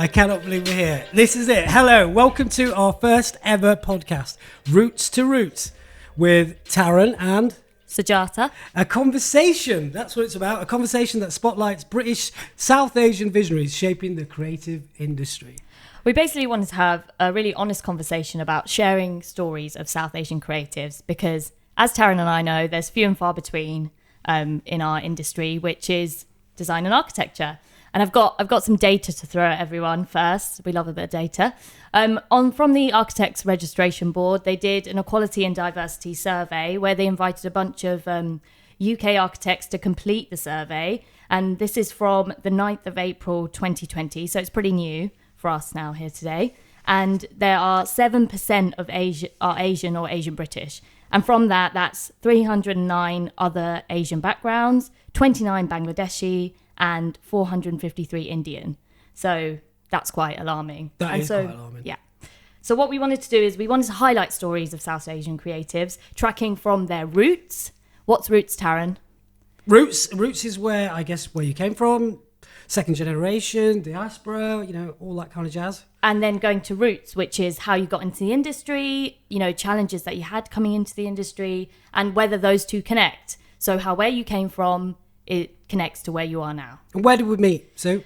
I cannot believe we're here. This is it. Hello, welcome to our first ever podcast, Roots to Roots, with Taran and Sujata. A conversation, that's what it's about, a conversation that spotlights British South Asian visionaries shaping the creative industry. We basically wanted to have a really honest conversation about sharing stories of South Asian creatives because, as Taran and I know, there's few and far between in our industry, which is design and architecture. And I've got some data to throw at everyone first. We love a bit of data. From the Architects Registration Board, they did an equality and diversity survey where they invited a bunch of UK architects to complete the survey. And this is from the 9th of April 2020, so it's pretty new for us now here today. And there are 7% of are Asian or Asian British. And from that, that's 309 other Asian backgrounds, 29 Bangladeshi, and 453 Indian. So that's quite alarming. That is quite alarming. Yeah. So what we wanted to do is we wanted to highlight stories of South Asian creatives, tracking from their roots. What's roots, Taran? Roots is where you came from, second generation, diaspora, all that kind of jazz. And then going to roots, which is how you got into the industry, challenges that you had coming into the industry, and whether those two connect. So where you came from, it connects to where you are now. And where did we meet, Sue?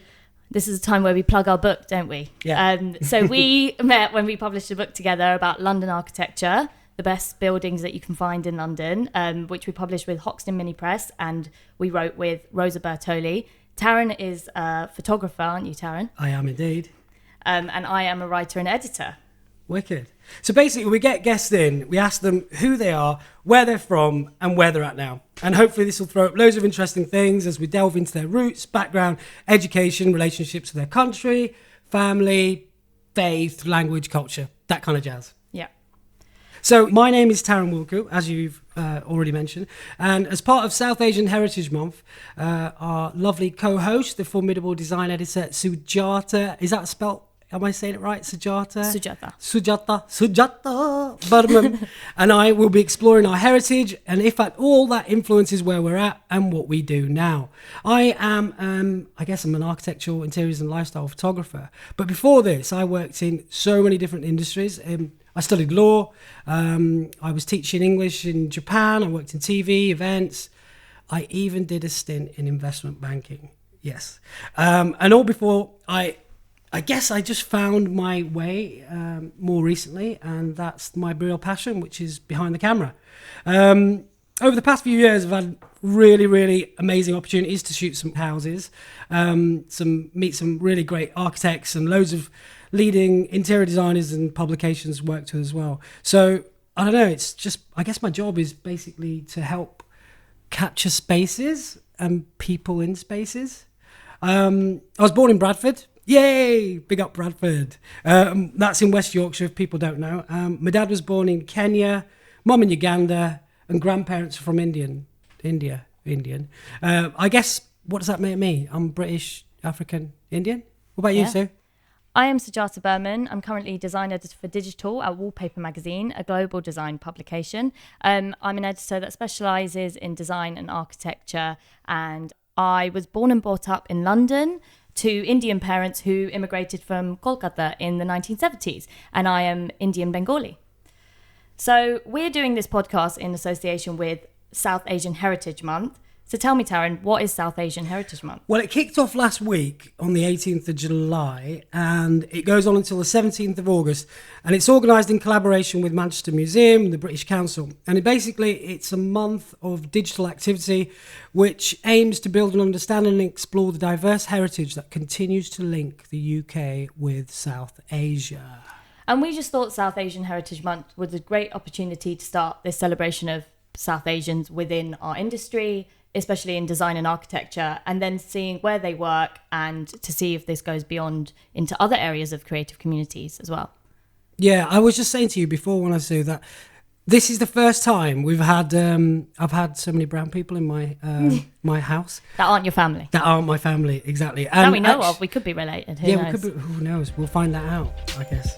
This is a time where we plug our book, don't we? Yeah. So we met when we published a book together about London architecture, the best buildings that you can find in London, which we published with Hoxton Mini Press, and we wrote with Rosa Bertoli. Taran is a photographer, aren't you, Taran? I am indeed. And I am a writer and editor. Wicked. So basically, we get guests in, we ask them who they are, where they're from, and where they're at now. And hopefully this will throw up loads of interesting things as we delve into their roots, background, education, relationships with their country, family, faith, language, culture, that kind of jazz. Yeah. So my name is Taran Wilhku, as you've already mentioned. And as part of South Asian Heritage Month, our lovely co-host, the formidable design editor, Sujata, is that spelled? Am I saying it right? Sujata Burman. And I will be exploring our heritage and if at all that influences where we're at and what we do now. I am, I'm an architectural, interiors and lifestyle photographer. But before this, I worked in so many different industries. I studied law. I was teaching English in Japan. I worked in TV, events. I even did a stint in investment banking. Yes. And all before I guess I just found my way more recently, and that's my real passion, which is behind the camera. Over the past few years, I've had really, really amazing opportunities to shoot some houses, meet some really great architects, and loads of leading interior designers and publications worked with as well. So I don't know, it's just, I guess my job is basically to help capture spaces and people in spaces. I was born in Bradford. Yay! Big up Bradford. That's in West Yorkshire, if people don't know. My dad was born in Kenya, mum in Uganda, and grandparents are from India. I guess, what does that make me? I'm British, African, Indian? What about you, Sue? I am Sujata Burman. I'm currently design editor for Digital at Wallpaper Magazine, a global design publication. I'm an editor that specialises in design and architecture, and I was born and brought up in London to Indian parents who immigrated from Kolkata in the 1970s, and I am Indian Bengali. So we're doing this podcast in association with South Asian Heritage Month. So tell me, Taran, what is South Asian Heritage Month? Well, it kicked off last week on the 18th of July, and it goes on until the 17th of August, and it's organised in collaboration with Manchester Museum and the British Council. And it's a month of digital activity which aims to build an understanding and explore the diverse heritage that continues to link the UK with South Asia. And we just thought South Asian Heritage Month was a great opportunity to start this celebration of South Asians within our industry, especially in design and architecture, and then seeing where they work and to see if this goes beyond into other areas of creative communities as well. Yeah, I was just saying to you before when I saw that this is the first time we've had I've had so many brown people in my my house that aren't your family. That aren't my family, exactly. And that we know of. We could be related. Who knows? Who knows? We'll find that out, I guess.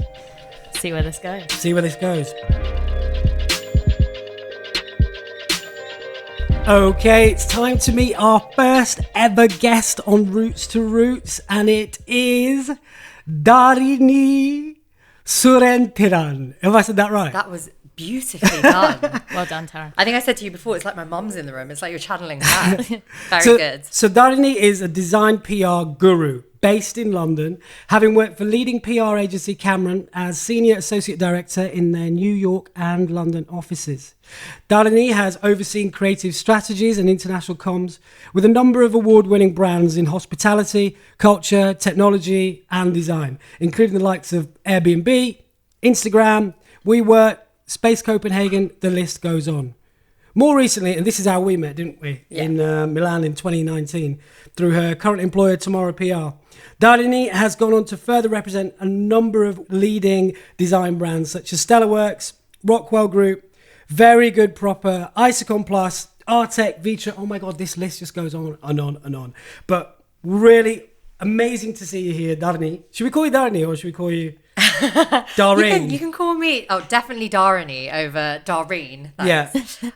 See where this goes. Okay, it's time to meet our first ever guest on Roots to Roots, and it is Dharine Surenthiran. Have I said that right? That was beautifully done. Well done, Taran. I think I said to you before, it's like my mum's in the room. It's like you're channeling her. Very so, good. So Dharine is a design PR guru based in London, having worked for leading PR agency Cameron as Senior Associate Director in their New York and London offices. Dharine has overseen creative strategies and international comms with a number of award-winning brands in hospitality, culture, technology and design, including the likes of Airbnb, Instagram, WeWork, Space Copenhagen, the list goes on. More recently, and this is how we met, didn't we? Yeah. In Milan in 2019, through her current employer, Tomorrow PR. Dharine has gone on to further represent a number of leading design brands such as Stella Works, Rockwell Group, Very Good Proper, Isocon Plus, Artec, Vitra. Oh my God, this list just goes on and on and on. But really amazing to see you here, Dharine. Should we call you Dharine or should we call you Dharine? You can call me, definitely Dharine over Dharine. Yeah.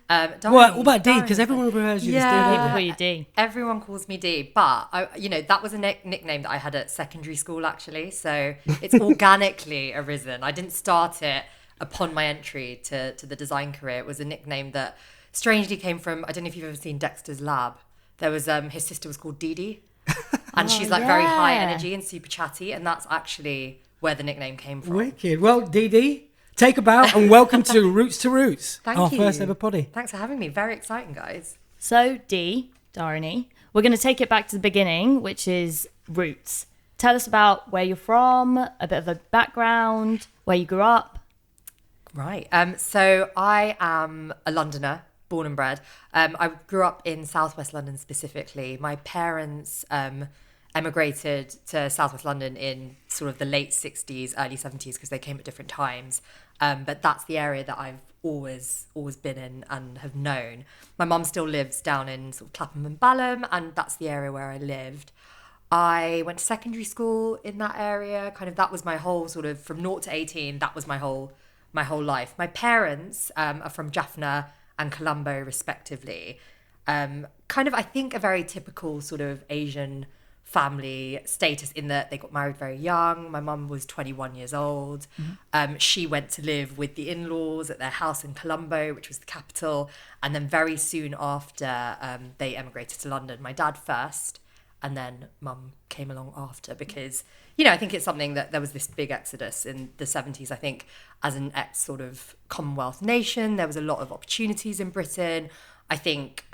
Dharine, What about D? Because Dharine. everyone refers you Yeah. People as call D. you D. Everyone calls me D, but that was a nickname that I had at secondary school actually. So it's organically arisen. I didn't start it upon my entry to the design career. It was a nickname that strangely came from, I don't know if you've ever seen Dexter's Lab. There was his sister was called Dee Dee, and she's like very high yeah. energy and super chatty, and that's actually where the nickname came from. Wicked. Well, Dee, take a bow and welcome to Roots, Thank our you. first ever poddy. Thanks for having me. Very exciting, guys. So, D, Dharine, we're going to take it back to the beginning, which is roots. Tell us about where you're from, a bit of a background, where you grew up. Right. So I am a Londoner, born and bred. I grew up in Southwest London specifically. My parents emigrated to Southwest London in sort of the late 60s, early 70s, because they came at different times. But that's the area that I've always been in and have known. My mum still lives down in sort of Clapham and Balham, and that's the area where I lived. I went to secondary school in that area. Kind of that was my whole sort of from 0 to 18. That was my whole life. My parents are from Jaffna and Colombo, respectively. Kind of, I think, a very typical sort of Asian family status in that they got married very young. My mum was 21 years old. She went to live with the in-laws at their house in Colombo, which was the capital. And then very soon after, they emigrated to London. My dad first, and then mum came along after because, I think it's something that there was this big exodus in the 70s. I think as an ex sort of Commonwealth nation, there was a lot of opportunities in Britain. I think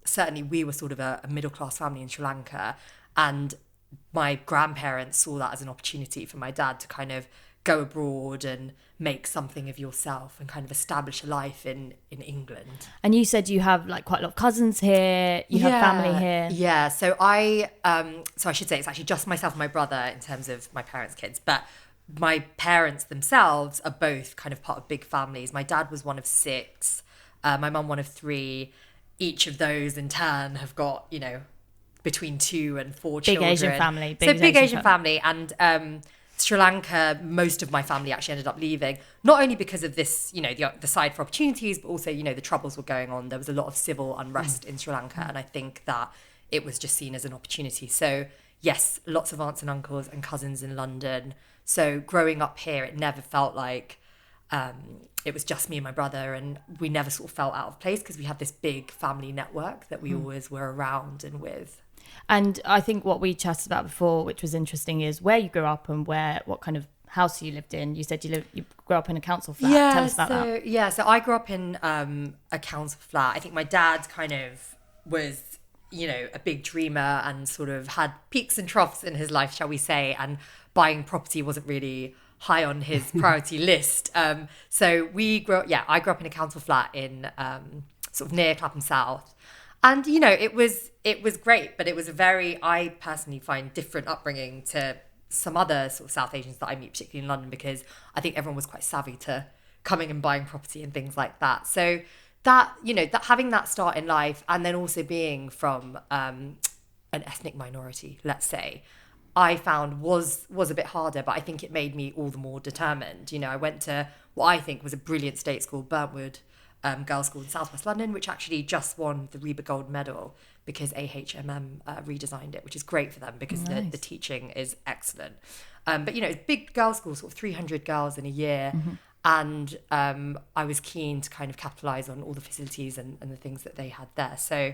certainly we were sort of a middle-class family in Sri Lanka. And my grandparents saw that as an opportunity for my dad to kind of go abroad and make something of yourself and kind of establish a life in England. And you said you have like quite a lot of cousins here, you have family here. Yeah, so I should say it's actually just myself and my brother in terms of my parents' kids, but my parents themselves are both kind of part of big families. My dad was one of 6, my mum one of 3. Each of those in turn have got, between 2 and 4 children. Big Asian family. Big Asian family. And Sri Lanka, most of my family actually ended up leaving, not only because of this, the side for opportunities, but also, the troubles were going on. There was a lot of civil unrest in Sri Lanka. And I think that it was just seen as an opportunity. So yes, lots of aunts and uncles and cousins in London. So growing up here, it never felt like it was just me and my brother, and we never sort of felt out of place because we had this big family network that we always were around and with. And I think what we chatted about before, which was interesting, is where you grew up and what kind of house you lived in. You said you grew up in a council flat. Tell us about that. Yeah, so I grew up in a council flat. I think my dad kind of was, a big dreamer and sort of had peaks and troughs in his life, shall we say, and buying property wasn't really high on his priority list. So I grew up in a council flat in sort of near Clapham South. And, it was great, but it was I personally find different upbringing to some other sort of South Asians that I meet, particularly in London, because I think everyone was quite savvy to coming and buying property and things like that. So that, that having that start in life and then also being from an ethnic minority, let's say, I found was a bit harder, but I think it made me all the more determined. I went to what I think was a brilliant state school, Burntwood Girls' School in Southwest London, which actually just won the Reba Gold Medal because AHMM redesigned it, which is great for them because Nice. the teaching is excellent. But, you know, it's a big girls' school, sort of 300 girls in a year. And I was keen to kind of capitalise on all the facilities and the things that they had there. So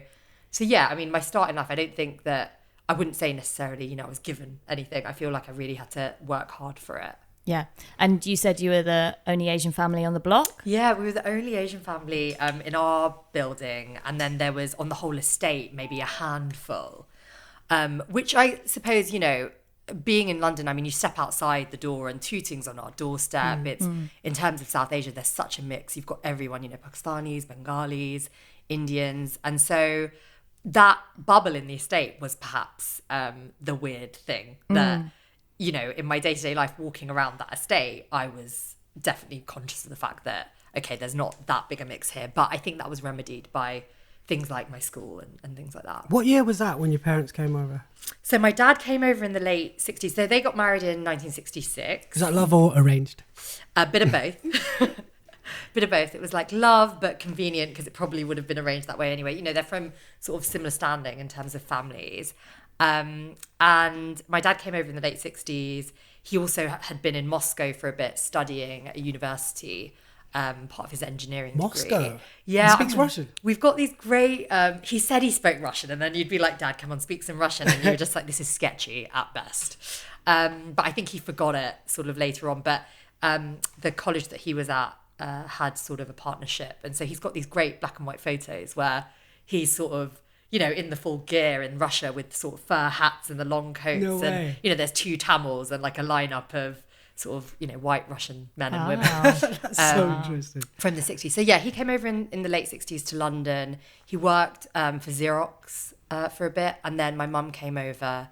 yeah, I mean, my start in life, I don't think that, I wouldn't say necessarily, you know, I was given anything. I feel like I really had to work hard for it. Yeah. And you said you were the only Asian family on the block? Yeah, we were the only Asian family in our building. And then there was, on the whole estate, maybe a handful, which I suppose, you know, being in London, I mean, you step outside the door and Tooting's on our doorstep. It's in terms of South Asia, there's such a mix. You've got everyone, you know, Pakistanis, Bengalis, Indians. And so that bubble in the estate was perhaps the weird thing that, you know, in my day-to-day life walking around that estate, I was definitely conscious of the fact that, okay, there's not that big a mix here. But I think that was remedied by things like my school and things like that. What year was that when your parents came over? So my dad came over in the late 60s. So they got married in 1966. Is that love or arranged? A bit of both. Bit of both. It was like love, but convenient because it probably would have been arranged that way anyway. You know, they're from sort of similar standing in terms of families. And my dad came over in the late 60s. He also had been in Moscow for a bit studying at a university. Part of his engineering Moscow? degree. Yeah. He speaks Russian? We've got these great... he said he spoke Russian, and then you'd be like, Dad, come on, speak some Russian. And you were just like, this is sketchy at best. But I think he forgot it sort of later on. But the college that he was at had sort of a partnership. And so he's got these great black and white photos where he's sort of, you know, in the full gear in Russia with sort of fur hats and the long coats. No way. And, you know, there's 2 Tamils and like a lineup of sort of, you know, white Russian men and women. That's so interesting. From the 60s. So yeah, he came over in the late 60s to London. He worked for Xerox for a bit. And then my mum came over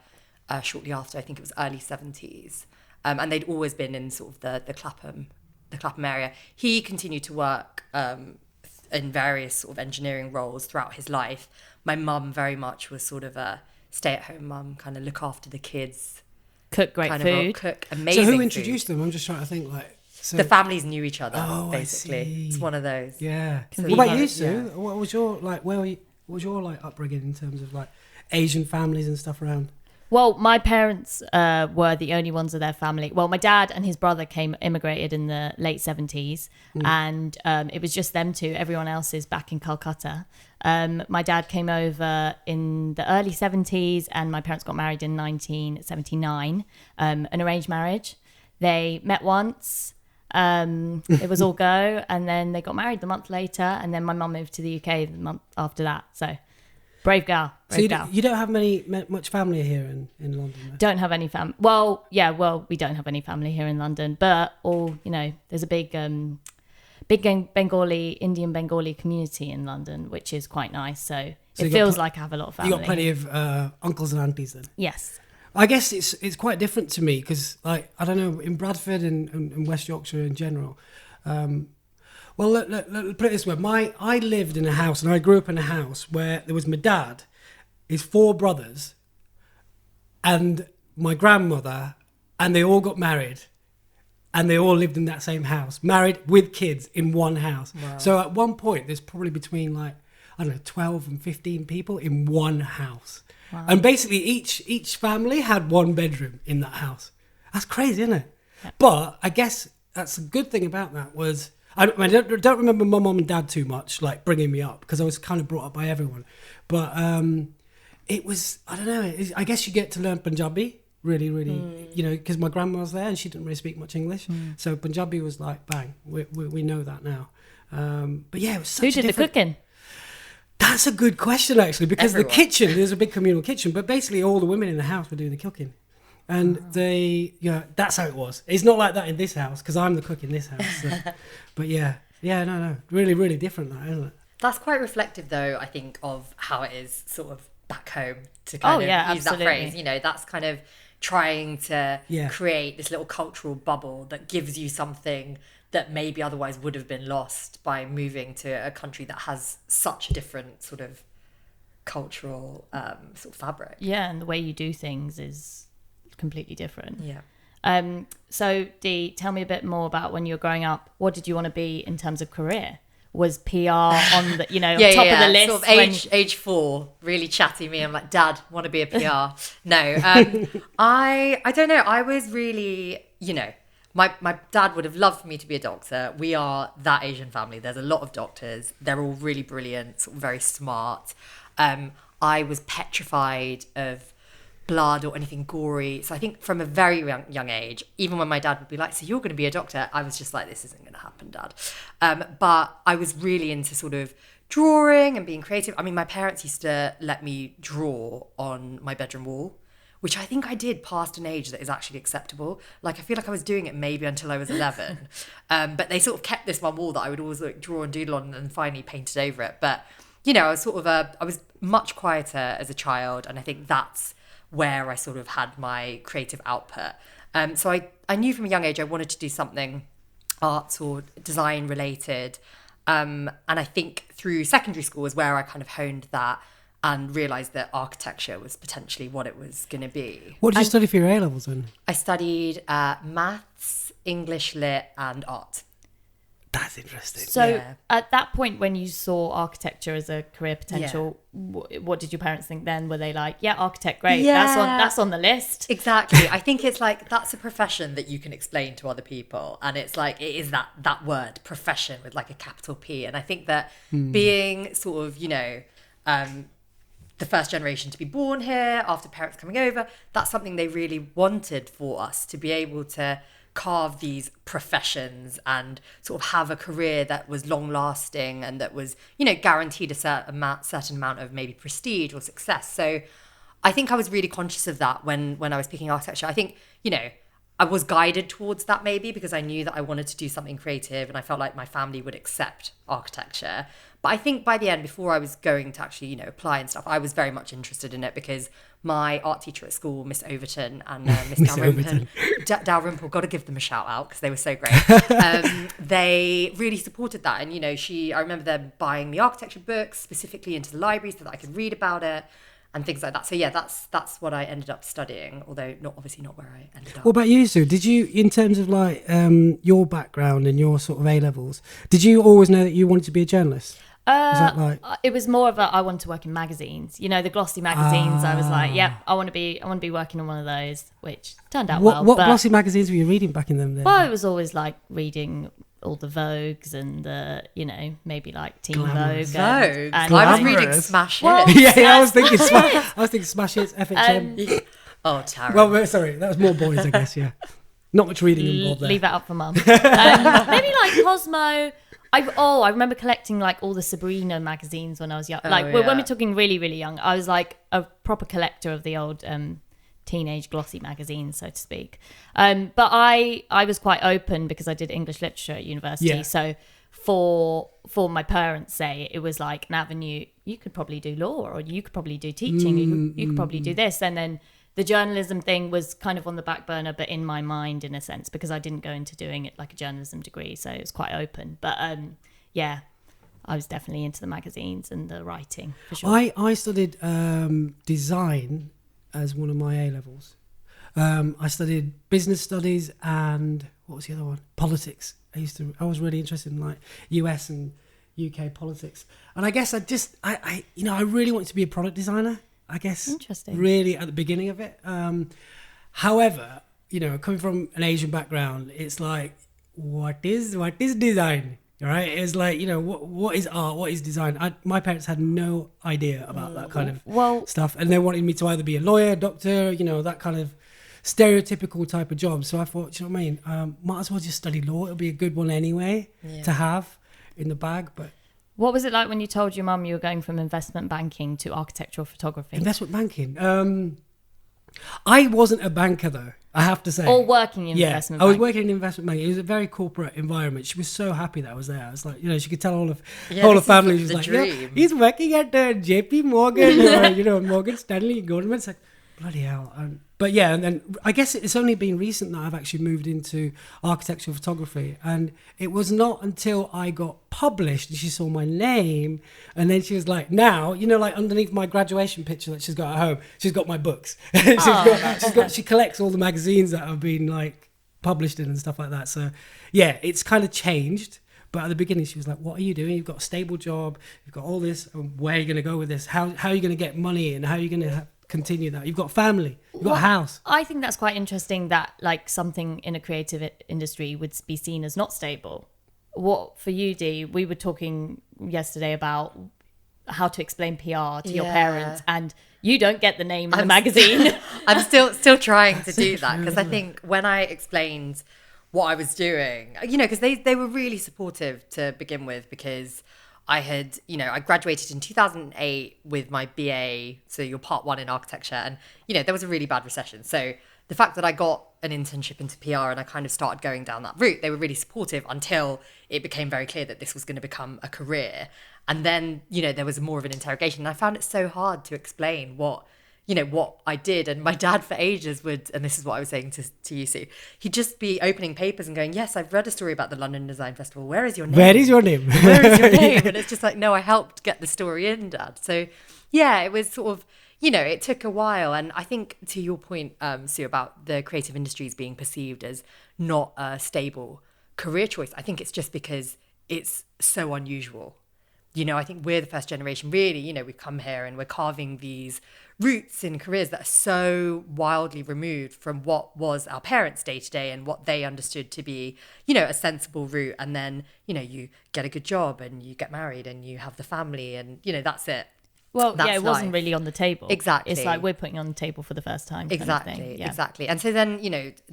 shortly after, I think it was early 70s. And they'd always been in sort of the Clapham area. He continued to work in various sort of engineering roles throughout his life. My mum very much was sort of a stay-at-home mum, kind of look after the kids. Cook great kind food. Of cook amazing So who food. introduced them? I'm just trying to think like... So, The families knew each other, Oh, I basically. see. It's one of those. yeah. So What about yeah. you, Sue? What was your, like, what was your, like, upbringing in terms of, like, Asian families and stuff around? Well, my parents were the only ones of their family. Well, my dad and his brother immigrated in the late 70s, and it was just them two. Everyone else is back in Calcutta. My dad came over in the early 70s, and my parents got married in 1979, an arranged marriage. They met once. It was all go, and then they got married the month later, and then my mum moved to the UK the month after that. So... brave gal. So you don't have much family here in London? No? Don't have any family. Well, yeah, we don't have any family here in London, but there's a big Indian Bengali community in London, which is quite nice. So it feels like I have a lot of family. You got plenty of uncles and aunties then? Yes. I guess it's quite different to me because, like, I don't know, in Bradford and West Yorkshire in general, well, let put it this way. I lived in a house, and I grew up in a house where there was my dad, his 4 brothers, and my grandmother, and they all got married, and they all lived in that same house, married with kids in one house. Wow. So at one point, there's probably between, like, I don't know, 12 and 15 people in one house. Wow. And basically each family had 1 bedroom in that house. That's crazy, isn't it? Yeah. But I guess that's a good thing about that was... I don't remember my mum and dad too much, like, bringing me up, because I was kind of brought up by everyone. But it was, I don't know, I guess you get to learn Punjabi, really, you know, because my grandma was there and she didn't really speak much English. So Punjabi was like, bang, we know that now. But yeah, it was such Who did the cooking? That's a good question, actually, because Everyone. the kitchen, there's a big communal kitchen, but basically all the women in the house were doing the cooking. And that's how it was. It's not like that in this house because I'm the cook in this house. So. But no, really, really different, that, isn't it? That's quite reflective, though, I think, of how it is sort of back home, to kind of use absolutely. that phrase. You know, that's kind of trying to Yeah. create this little cultural bubble that gives you something that maybe otherwise would have been lost by moving to a country that has such a different sort of cultural sort of fabric. Yeah, and the way you do things is completely different. Yeah. So Dee, tell me a bit more about when you were growing up. What did you want to be in terms of career? was PR on the, top of the list. Sort of age 4, really chatty me. I'm like, Dad, want to be a PR? No, I don't know. I was really, my dad would have loved for me to be a doctor. We are that Asian family. There's a lot of doctors. They're all really brilliant, sort of very smart. I was petrified of blood or anything gory. So I think from a very young age, even when my dad would be like, so you're going to be a doctor, I was just like, this isn't going to happen, Dad. But I was really into sort of drawing and being creative. I mean, my parents used to let me draw on my bedroom wall, which I think I did past an age that is actually acceptable. Like, I feel like I was doing it maybe until I was 11. But they sort of kept this one wall that I would always like draw and doodle on and finally painted over it. But, I was sort of I was much quieter as a child. And I think that's where I sort of had my creative output. So I knew from a young age I wanted to do something arts or design related. And I think through secondary school is where I kind of honed that and realised that architecture was potentially what it was going to be. What did you study for your A-levels then? I studied maths, English lit and art. That's interesting. So at that point when you saw architecture as a career potential, what did your parents think then? Were they like, yeah, architect, great, that's on the list? Exactly. I think it's like, that's a profession that you can explain to other people. And it's like, it is that word, profession, with like a capital P. And I think that being sort of, the first generation to be born here after parents coming over, that's something they really wanted for us, to be able to carve these professions and sort of have a career that was long lasting and that was, guaranteed a certain amount of maybe prestige or success. So I think I was really conscious of that when I was picking architecture. I think, I was guided towards that maybe because I knew that I wanted to do something creative and I felt like my family would accept architecture. But I think by the end, before I was going to actually, apply and stuff, I was very much interested in it because my art teacher at school, Miss Overton and Miss Dalrymple, got to give them a shout out because they were so great. They really supported that. And, I remember them buying me architecture books specifically into the library so that I could read about it and things like that. So, that's what I ended up studying, although obviously not where I ended up. What about you, Sue? Did you, in terms of like your background and your sort of A-levels, did you always know that you wanted to be a journalist? It was more of I wanted to work in magazines, the glossy magazines. I was like, I want to be working on one of those, which turned out well. What glossy magazines were you reading back in them then? Well, it was always like reading all the Vogues and maybe like Teen Glamorous. Vogue. And I was reading Smash Hits. Well, I was thinking Smash Hits, FHM. Oh, Taran. Well, sorry, that was more boys, I guess. Yeah, not much reading involved there. Leave that up for Mum. Maybe like Cosmo. I remember collecting like all the Sabrina magazines when I was young. When we're talking really, really young, I was like a proper collector of the old teenage glossy magazines, so to speak. But I was quite open because I did English literature at university. Yeah. So for my parents' say, it was like an avenue. You could probably do law, or you could probably do teaching. You could probably do this, and then the journalism thing was kind of on the back burner, but in my mind, in a sense, because I didn't go into doing it like a journalism degree, so it was quite open. But I was definitely into the magazines and the writing, for sure. I studied design as one of my A-levels. I studied business studies and what was the other one? Politics. I was really interested in like US and UK politics, and I guess I really wanted to be a product designer. I guess interesting. Really at the beginning of it. However, coming from an Asian background, it's like, what is design? Right? It's like, what is art? What is design? My parents had no idea about that kind of stuff, and they wanted me to either be a lawyer, doctor, that kind of stereotypical type of job. So I thought, you know what I mean? Might as well just study law. It'll be a good one anyway to have in the bag, but. What was it like when you told your mum you were going from investment banking to architectural photography? Investment banking? I wasn't a banker though, I have to say. Or working in investment banking? I was working in investment banking. It was a very corporate environment. She was so happy that I was there. I was like, she could tell all of the family. She was like, dream. He's working at JP Morgan or, Morgan Stanley, Goldman Sachs. Bloody hell. But yeah, and then I guess it's only been recent that I've actually moved into architectural photography, and it was not until I got published and she saw my name, and then she was like, now, like underneath my graduation picture that she's got at home, she's got my books. She collects all the magazines that have been like published in and stuff like that. So yeah, it's kind of changed, But at the beginning, she was like, what are you doing? You've got a stable job. You've got all this. Where are you going to go with this? How are you going to get money in? How are you going to continue that? You've got family. You've got a house. I think that's quite interesting that like something in a creative industry would be seen as not stable. What for you, Dee? We were talking yesterday about how to explain PR to your parents, and you don't get the name in the magazine. I'm still trying to do that, because I think when I explained what I was doing, because they were really supportive to begin with, because I had, I graduated in 2008 with my BA, so your part 1 in architecture, and, there was a really bad recession. So the fact that I got an internship into PR and I kind of started going down that route, they were really supportive until it became very clear that this was going to become a career. And then, there was more of an interrogation. And I found it so hard to explain what I did. And my dad for ages would, and this is what I was saying to you, Sue, he'd just be opening papers and going, yes, I've read a story about the London Design Festival. Where is your name? Where is your name? Where is your name? And it's just like, no, I helped get the story in, Dad. So yeah, it was sort of, it took a while. And I think to your point, Sue, about the creative industries being perceived as not a stable career choice, I think it's just because it's so unusual. I think we're the first generation, really, we've come here and we're carving these roots in careers that are so wildly removed from what was our parents' day to day and what they understood to be, a sensible route. And then, you get a good job and you get married and you have the family and, that's it. Well, That's it wasn't life. really on the table. Exactly. It's like we're putting on the table for the first time. Exactly. Exactly. And so then,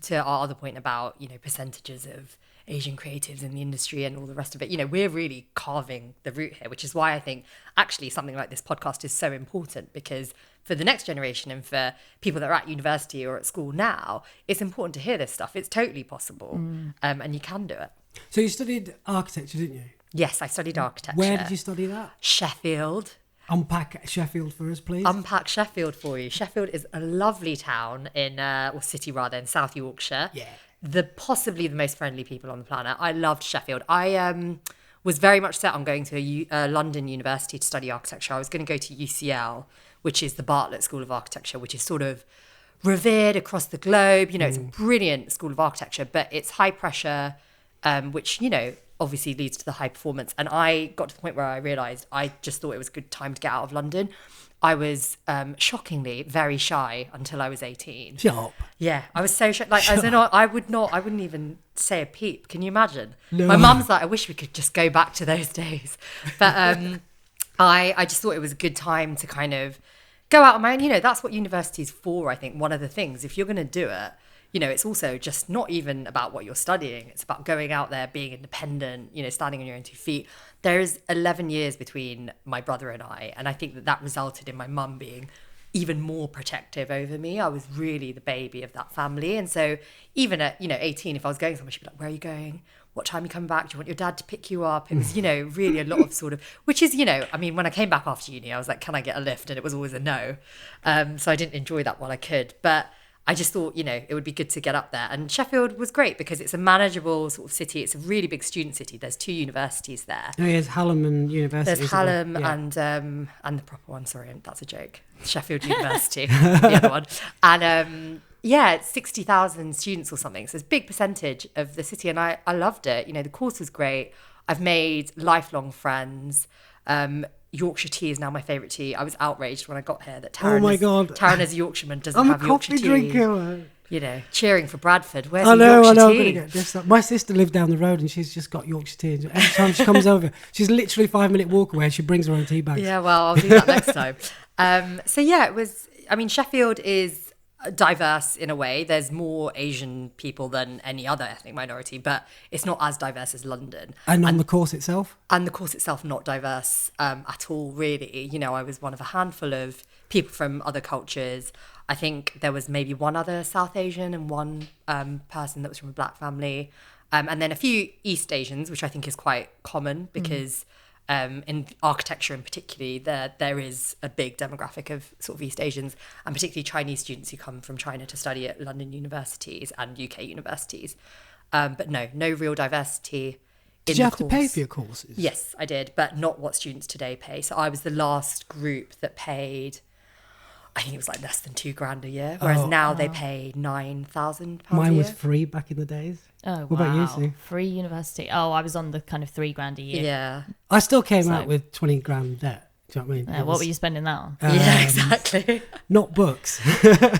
to our other point about, percentages of Asian creatives in the industry and all the rest of it, we're really carving the route here, which is why I think actually something like this podcast is so important, because for the next generation and for people that are at university or at school now, it's important to hear this stuff. It's totally possible, and you can do it. So you studied architecture, didn't you? Yes, I studied architecture. Where did you study that? Sheffield. Unpack Sheffield for us, please. Unpack Sheffield for you. Sheffield is a lovely town or city rather, in South Yorkshire. Yeah. Possibly the most friendly people on the planet. I loved Sheffield. I was very much set on going to a London university to study architecture. I was going to go to UCL, which is the Bartlett School of Architecture, which is sort of revered across the globe. It's a brilliant school of architecture, but it's high pressure, which, obviously leads to the high performance. And I got to the point where I realised I just thought it was a good time to get out of London. I was shockingly very shy until I was 18. Shut up. Yeah, I was so shy. Like, as in, I wouldn't even say a peep. Can you imagine? No. My mum's like, I wish we could just go back to those days. But I just thought it was a good time to kind of go out on my own. That's what university's for, I think. One of the things, if you're going to do it, it's also just not even about what you're studying. It's about going out there, being independent, standing on your own 2 feet. There's 11 years between my brother and I think that resulted in my mum being even more protective over me. I was really the baby of that family. And so even at, 18, if I was going somewhere, she'd be like, where are you going? What time are you coming back? Do you want your dad to pick you up? It was, really a lot of sort of, which is, when I came back after uni, I was like, can I get a lift? And it was always a no. So I didn't enjoy that while I could. But I just thought, it would be good to get up there. And Sheffield was great because it's a manageable sort of city. It's a really big student city. There's 2 universities there. Oh, there's Hallam and University. There's Hallam and the proper one. Sorry, that's a joke. Sheffield University, the other one. And it's 60,000 students or something. So it's a big percentage of the city. And I loved it. The course was great. I've made lifelong friends. Yorkshire tea is now my favourite tea. I was outraged when I got here that Taran as a Yorkshireman doesn't have Yorkshire tea. I'm a coffee drinker. Cheering for Bradford. Where's I know, Yorkshire I'm going tea? to get this. My sister lived down the road and she's just got Yorkshire tea. And every time she comes over, she's literally 5-minute walk away and she brings her own tea bags. Yeah, well, I'll do that next time. It was, Sheffield is diverse in a way. There's more Asian people than any other ethnic minority, but it's not as diverse as London. And on the course itself? And the course itself not diverse at all, really. I was one of a handful of people from other cultures. I think there was maybe one other South Asian and one person that was from a black family. And then a few East Asians, which I think is quite common because in architecture in particularly, there is a big demographic of sort of East Asians and particularly Chinese students who come from China to study at London universities and UK universities. But no real diversity. Did you have to pay for your courses? Yes, I did, but not what students today pay. So I was the last group that paid, I think it was like less than £2,000 a year, whereas now they pay £9,000 a Mine year. was free back in the days. Oh, What about you, Sue? Free university. Oh, I was on the kind of £3,000 a year. Yeah. I still came out with 20 grand debt. Do you know what I mean? What were you spending that on? Yeah, exactly. Not books.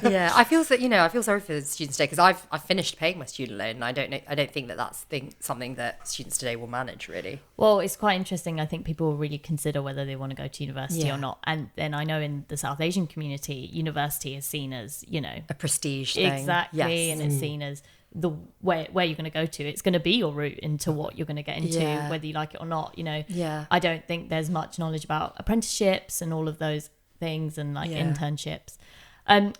Yeah, I feel sorry for the students today because I've finished paying my student loan, and I don't think that that's something that students today will manage really. Well, it's quite interesting. I think people will really consider whether they want to go to university Yeah. or not. And then I know in the South Asian community, university is seen as, A prestige thing. exactly, Yes. and it's seen as the where you're going to go to. It's going to be your route into what you're going to get into, Yeah. whether you like it or not. Yeah. I don't think there's much knowledge about apprenticeships and all of those things and like Yeah. internships.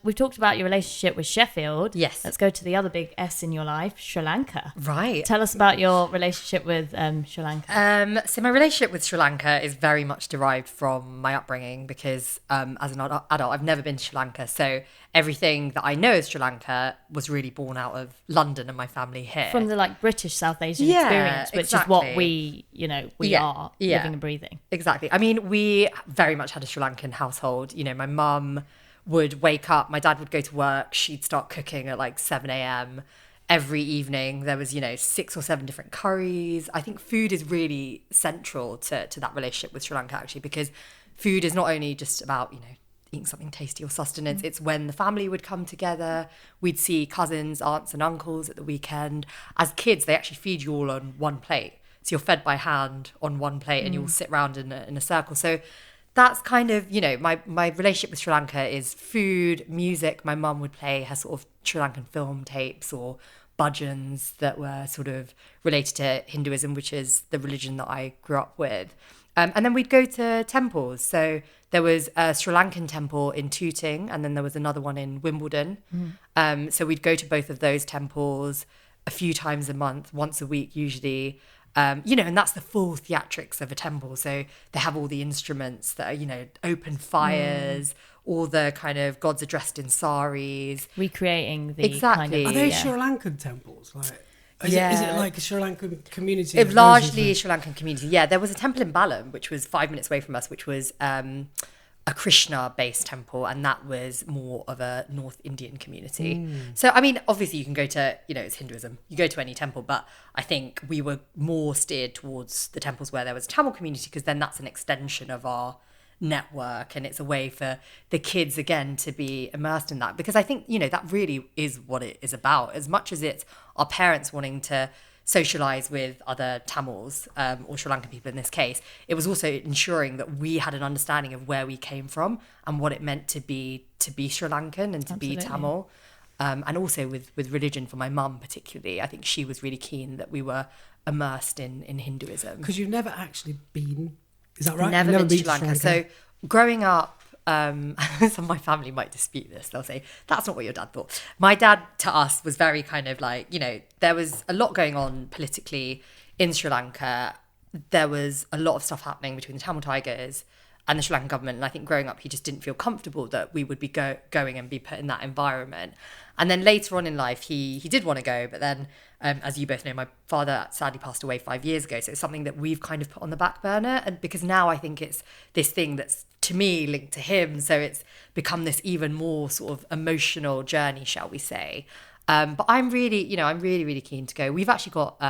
We've talked about your relationship with Sheffield. Yes. Let's go to the other big S in your life, Sri Lanka. Right. Tell us about your relationship with Sri Lanka. So my relationship with Sri Lanka is very much derived from my upbringing because as an adult, I've never been to Sri Lanka. So everything that I know of Sri Lanka was really born out of London and my family here. From the like British South Asian Yeah, experience, which exactly. is what we Yeah, are yeah. living and breathing. Exactly. I mean, we very much had a Sri Lankan household. My mum would wake up, my dad would go to work, she'd start cooking at like 7 a.m. every evening. There was, 6 or 7 different curries. I think food is really central to that relationship with Sri Lanka, actually, because food is not only just about, eating something tasty or sustenance. It's when the family would come together. We'd see cousins, aunts and uncles at the weekend. As kids, they actually feed you all on one plate. So you're fed by hand on one plate and you all sit around in a circle. So that's kind of, my relationship with Sri Lanka is food, music. My mum would play her sort of Sri Lankan film tapes or bhajans that were sort of related to Hinduism, which is the religion that I grew up with. And then we'd go to temples. So there was a Sri Lankan temple in Tooting, and then there was another one in Wimbledon. So we'd go to both of those temples a few times a month, once a week usually. And that's the full theatrics of a temple. So they have all the instruments that are, open fires, all the kind of gods are dressed in saris. Recreating the Exactly. kind of... Are they yeah. Sri Lankan temples? Like, is Yeah. it like a Sri Lankan community? It largely Sri Lankan community. Yeah, there was a temple in Balam, which was 5 minutes away from us, which was a Krishna-based temple, and that was more of a North Indian community. So, I mean, obviously you can go to, it's Hinduism. You go to any temple, but I think we were more steered towards the temples where there was a Tamil community, because then that's an extension of our network, and it's a way for the kids, again, to be immersed in that. Because I think, that really is what it is about. As much as it's our parents wanting to socialize with other Tamils or Sri Lankan people in this case, it was also ensuring that we had an understanding of where we came from and what it meant to be Sri Lankan and to be Tamil. And also with religion, for my mum particularly, I think she was really keen that we were immersed in Hinduism. Because you've never actually been, is that right? Never You've been to Sri Lanka. So growing up, some of my family might dispute this. They'll say, that's not what your dad thought. My dad, to us, was very kind of like, there was a lot going on politically in Sri Lanka. There was a lot of stuff happening between the Tamil Tigers and the Sri Lankan government. And I think growing up, he just didn't feel comfortable that we would be going and be put in that environment. And then later on in life, he did want to go. But then, as you both know, my father sadly passed away 5 years ago. So it's something that we've kind of put on the back burner. And because now I think it's this thing that's, to me, linked to him. So it's become this even more sort of emotional journey, shall we say. But I'm really, really keen to go. We've actually got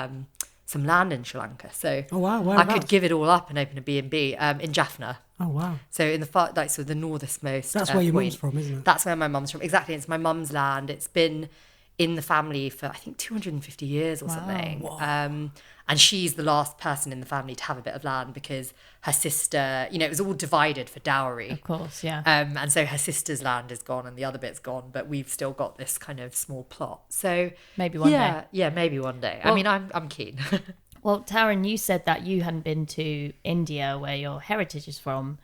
some land in Sri Lanka. So Oh, wow. I Whereabouts? could give it all up and open a B&B in Jaffna. Oh, wow. So in the the northernmost. That's where your point. mum's from, isn't it? That's where my mum's from. Exactly. It's my mum's land. It's been in the family for, I think, 250 years or something. And she's the last person in the family to have a bit of land because her sister, it was all divided for dowry. Of course, yeah. And so her sister's land is gone and the other bit's gone, but we've still got this kind of small plot. So Maybe one day. Yeah, maybe one day. Well- I mean, I'm keen. Well, Taran, you said that you hadn't been to India, where your heritage is from,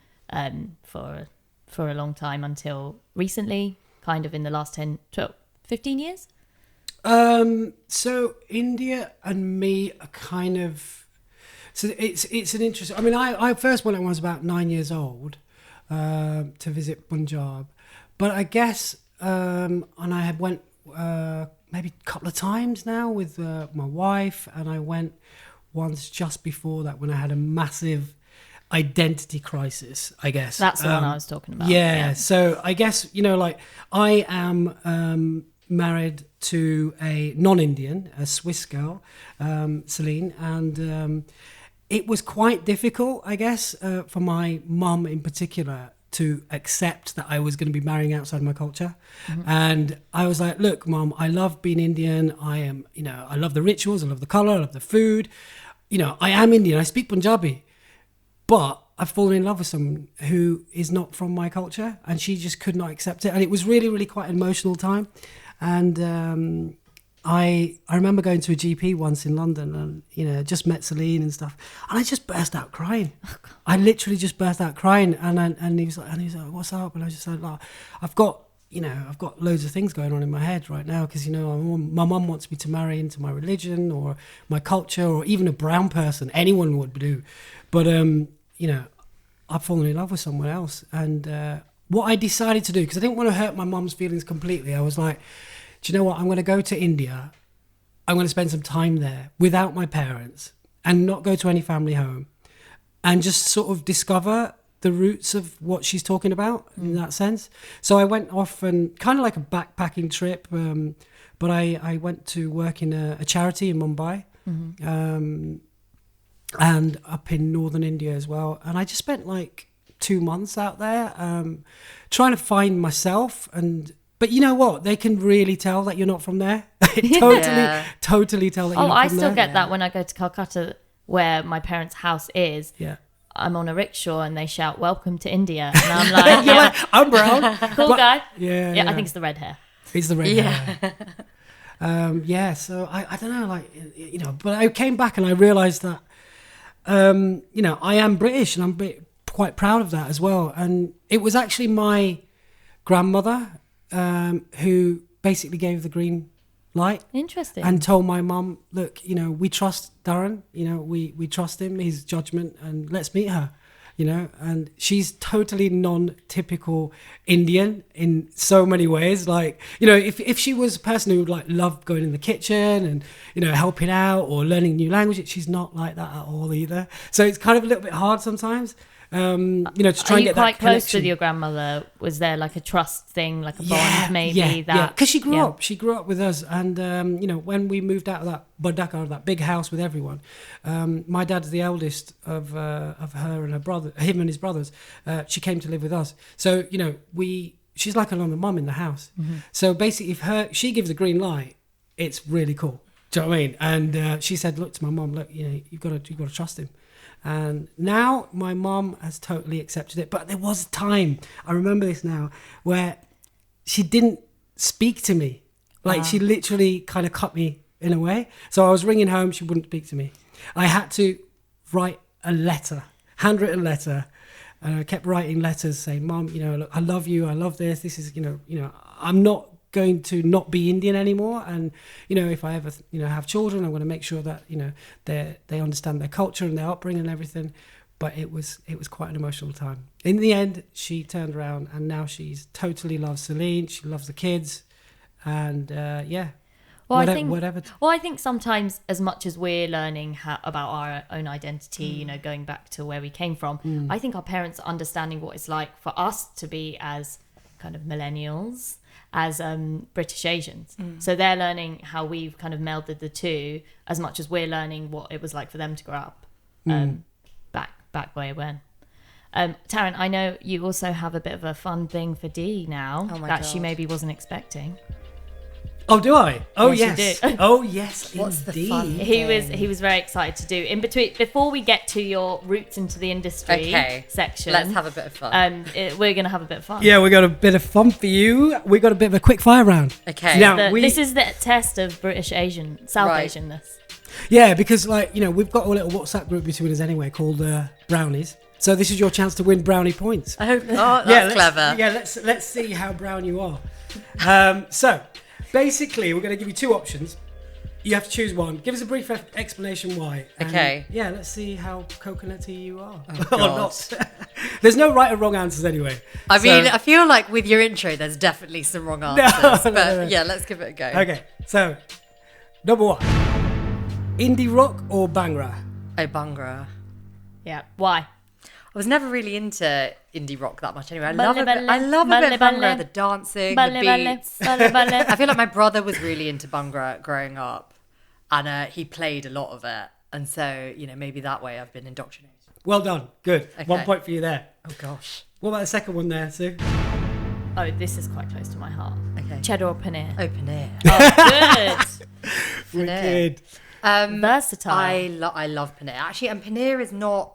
for a long time until recently, kind of in the last 10, 12, 15 years? So India and me are kind of, so it's an interesting, I mean, I first went when I was about 9 years old, to visit Punjab, but I guess, and I had went, maybe a couple of times now with my wife, and I went once just before that when I had a massive identity crisis, I guess. That's the one I was talking about. Yeah. So I guess, like I am married to a non-Indian, a Swiss girl, Celine, and it was quite difficult, I guess, for my mum in particular to accept that I was going to be marrying outside my culture. And I was like, look, Mum, I love being Indian. I am, I love the rituals. I love the color. I love the food. I am Indian. I speak Punjabi. But I've fallen in love with someone who is not from my culture, and she just could not accept it. And it was really, really quite an emotional time. And I remember going to a GP once in London, and just met Celine and stuff, and I just burst out crying. I literally just burst out crying, and he was like, "What's up?" And I was just like, "I've got loads of things going on in my head right now because my mum wants me to marry into my religion or my culture or even a brown person. Anyone would do, but I've fallen in love with someone else." And what I decided to do, because I didn't want to hurt my mum's feelings completely, I was like, do you know what? I'm going to go to India. I'm going to spend some time there without my parents and not go to any family home and just sort of discover the roots of what she's talking about in that sense. So I went off and kind of like a backpacking trip, but I went to work in a charity in Mumbai. And up in northern India as well. And I just spent like 2 months out there trying to find myself. But you know what? They can really tell that you're not from there. Totally tell that you're not from there. I still get that when I go to Calcutta, where my parents' house is. Yeah. I'm on a rickshaw and they shout, "Welcome to India." And I'm like, you're like, I'm brown. Cool guy. Yeah. I think it's the red hair. It's the red hair. So I don't know, but I came back and I realised that, I am British and I'm quite proud of that as well. And it was actually my grandmother who basically gave the green light. Interesting. And told my mum, look, we trust Darren, we trust him, his judgment, and let's meet her. And she's totally non-typical Indian in so many ways. Like, if she was a person who loved going in the kitchen and, helping out or learning new languages, she's not like that at all either. So it's kind of a little bit hard sometimes. To try and get that connection. Are you quite close with your grandmother? Was there like a trust thing, like a bond maybe? Because she grew up. She grew up with us, and when we moved out of that Bodaka, that big house with everyone, my dad's the eldest of her and her brother, him and his brothers. She came to live with us, so she's like another mum in the house. So basically, if she gives the green light, it's really cool. Do you know what I mean? And she said, "Look to my mum, look, you've got to trust him." And now my mum has totally accepted it. But there was a time, I remember this now, where she didn't speak to me. Like she literally kind of cut me in a way. So I was ringing home, she wouldn't speak to me. I had to write a letter, handwritten letter. And I kept writing letters saying, "Mum, look, I love you. I love this. This is, I'm not going to not be Indian anymore, and if I ever have children, I'm going to make sure that they understand their culture and their upbringing and everything." But it was quite an emotional time. In the end, she turned around and now she's totally loves Celine. She loves the kids, and I think sometimes, as much as we're learning about our own identity, going back to where we came from, I think our parents are understanding what it's like for us to be as kind of millennials, as British Asians. So they're learning how we've kind of melded the two as much as we're learning what it was like for them to grow up back way when. Taran, I know you also have a bit of a fun thing for Dee now that she maybe wasn't expecting. Oh, do I? Oh, yes. yes. You do. Oh, yes. What's indeed. the fun? He was very excited to do in between before we get to your roots into the industry section. Let's have a bit of fun. We're gonna have a bit of fun. Yeah, we got a bit of fun for you. We got a bit of a quick fire round. Okay. Now, this is the test of British South Asianness. Yeah, because we've got a little WhatsApp group between us anyway called Brownies. So this is your chance to win brownie points. Oh, that's clever. Yeah, let's see how brown you are. So basically, we're going to give you two options. You have to choose one. Give us a brief explanation why. And okay. Yeah, let's see how coconutty you are. Oh, or not. There's no right or wrong answers anyway. I mean, I feel like with your intro, there's definitely some wrong answers. No. Yeah, let's give it a go. Okay, so number one. Indie rock or Bhangra? Oh, Bhangra. Yeah. Why? was never really into indie rock that much anyway. I Balle, love a bit, balle, I love a bit of balle, Bhangra, balle. the dancing, Balle, the balle, beats. balle, balle. I feel like my brother was really into Bhangra growing up, and he played a lot of it. And so, maybe that way I've been indoctrinated. Well done. Good. Okay. 1 point for you there. Oh, gosh. What about the second one there, Sue? Oh, this is quite close to my heart. Okay. Cheddar or paneer? Open air. Oh, good. Wicked. Versatile. I love paneer. Actually, and paneer is not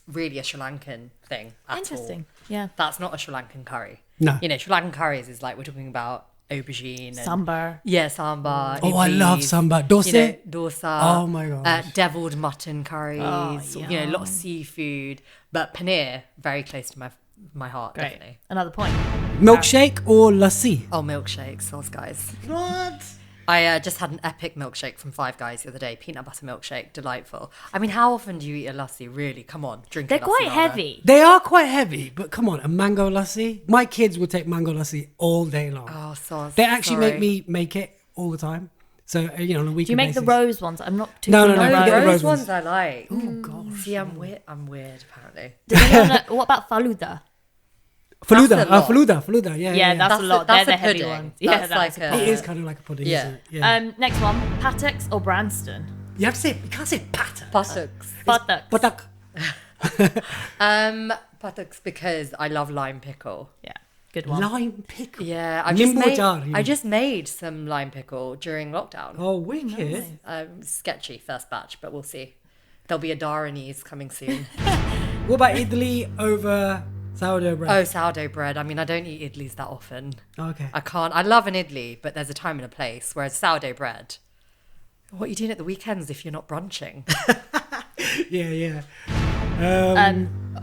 really a Sri Lankan thing at Interesting. all. Yeah. That's not a Sri Lankan curry. No. Sri Lankan curries is like we're talking about aubergine and Sambar. yeah, sambar. Oh, I love idlis, sambar. Dosa? Dosa. Oh my gosh. Deviled mutton curries. Oh, A lot of seafood. But paneer, very close to my heart, Great. definitely. Another point. Milkshake or lassi? Oh, milkshakes, those guys. What? I just had an epic milkshake from Five Guys the other day. Peanut butter milkshake, delightful. I mean, how often do you eat a lassi? Really? Come on, drink They're a lassi. quite rather. heavy. They are quite heavy, but come on, a mango lassi? My kids would take mango lassi all day long. Oh, so They actually sorry. make me make it all the time. So, on a weekly Do you make the basis. rose ones? I'm not too No, keen no, on no, Oh, forget the those rose ones. ones I like. Oh, gosh. See, I'm weird apparently. Does anyone know- what about faluda? Faluda. That's a lot. Faluda. Yeah, Yeah, that's a lot. That's They're a the heavy pudding. ones. Yeah, That's that's like a a- It is kind of like a pudding, Yeah. isn't it? Yeah. Next one, pattocks or Branston? You have to say, you can't say patter. Buttocks. Buttocks. Patak. Buttocks because I love lime pickle. Yeah, good one. Lime pickle. Yeah, Nimbo I just made some lime pickle during lockdown. Oh, wicked. Sketchy first batch, but we'll see. There'll be a Dharinese coming soon. What about idli over sourdough bread? Oh, sourdough bread. I mean, I don't eat idlis that often. Okay. I can't. I love an idli, but there's a time and a place. Whereas sourdough bread, what are you doing at the weekends if you're not brunching? Yeah.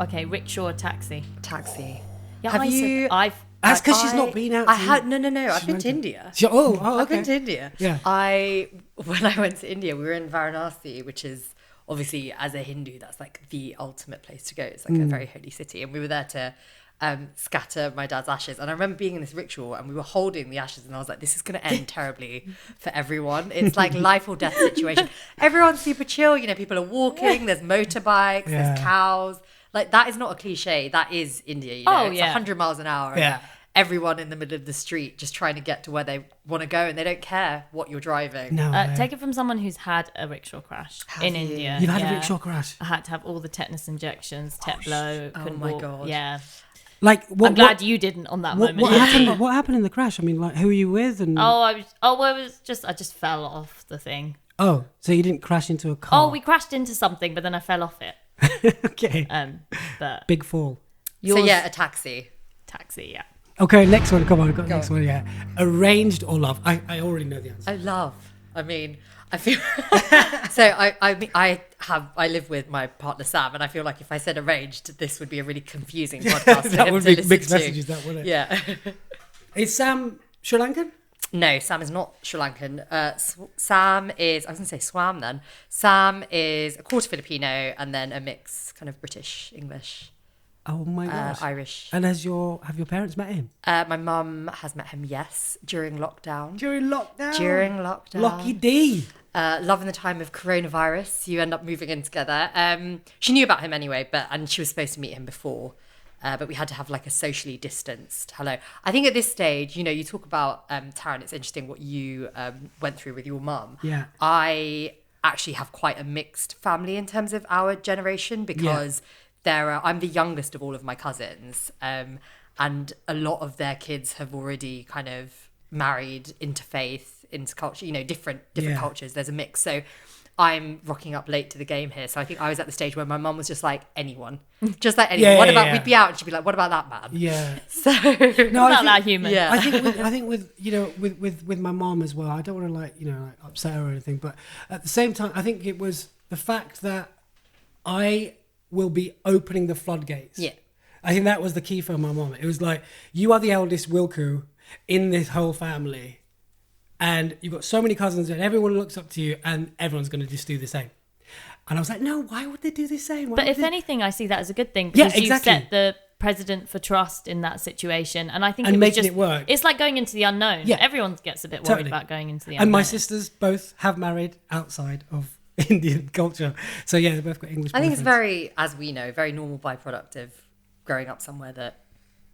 Okay, rickshaw or taxi? Taxi. Yeah, Have I said- you? I've That's because she's not been out. I to- had no. I've Sri been to Lanka. India. Oh, I've okay. been to India. Yeah. When I went to India, we were in Varanasi, which is obviously, as a Hindu, that's like the ultimate place to go. It's like a very holy city, and we were there to scatter my dad's ashes. And I remember being in this rickshaw, and we were holding the ashes, and I was like, "This is going to end terribly for everyone. It's like life or death situation. Everyone's super chill. People are walking. There's motorbikes. Yeah. There's cows. Like that is not a cliche. That is India. Oh, it's yeah. 100 miles an hour. and Yeah. Everyone in the middle of the street just trying to get to where they want to go, and they don't care what you're driving. No. take it from someone who's had a rickshaw crash in you? India. You've had yeah. a rickshaw crash. I had to have all the tetanus injections, blow. Oh couldn't my walk. God. Yeah, Like, what? I'm glad you didn't on that moment. What happened? What happened in the crash? I mean, like, who were you with? And I just fell off the thing. oh, so you didn't crash into a car? Oh, we crashed into something, but then I fell off it. Okay. But Big fall. So yours, yeah, a taxi. taxi, yeah. Okay, next one. Come on, got the next Go. one. Yeah, arranged or love? I already know the answer. I love. I mean, I feel so. I live with my partner Sam, and I feel like if I said arranged, this would be a really confusing podcast. for That him would to be listen mixed to. messages. That would it? Yeah. Is Sam Sri Lankan? No, Sam is not Sri Lankan. Sam is. I was going to say Swam then. Sam is a quarter Filipino and then a mix, kind of British, English, Oh my gosh. Irish. And have your parents met him My mum has met him. Yes, during lockdown. during lockdown? During lockdown. Lucky D. Loving the time of coronavirus, you end up moving in together. She knew about him anyway, and she was supposed to meet him before, but we had to have like a socially distanced hello. I think at this stage, you talk about Taran. It's interesting what you went through with your mum. Yeah. I actually have quite a mixed family in terms of our generation because I'm the youngest of all of my cousins, and a lot of their kids have already kind of married into faith, into culture, different Yeah. cultures. There's a mix. So I'm rocking up late to the game here. So I think I was at the stage where my mum was just like, anyone. Just like anyone. Yeah, What yeah, about, yeah. we'd be out and she'd be like, what about that man? Yeah. So, No, Not that human. yeah. I think with with my mom as well. I don't want to like upset her or anything, but at the same time, I think it was the fact that I will be opening the floodgates. Yeah. I think that was the key for my mom. It was like, you are the eldest Wilhku in this whole family, and you've got so many cousins, and everyone looks up to you, and everyone's going to just do the same. And I was like, no, why would they do the same? Why But would if they- anything, I see that as a good thing Yeah, because exactly. you set the precedent for trust in that situation, and I think And it was making just it work. It's like going into the unknown. Yeah. Everyone gets a bit worried Totally. about going into the unknown. And my sisters both have married outside of Indian culture. So yeah, they've both got English. I think it's boyfriends. very, as we know, very normal byproduct of growing up somewhere that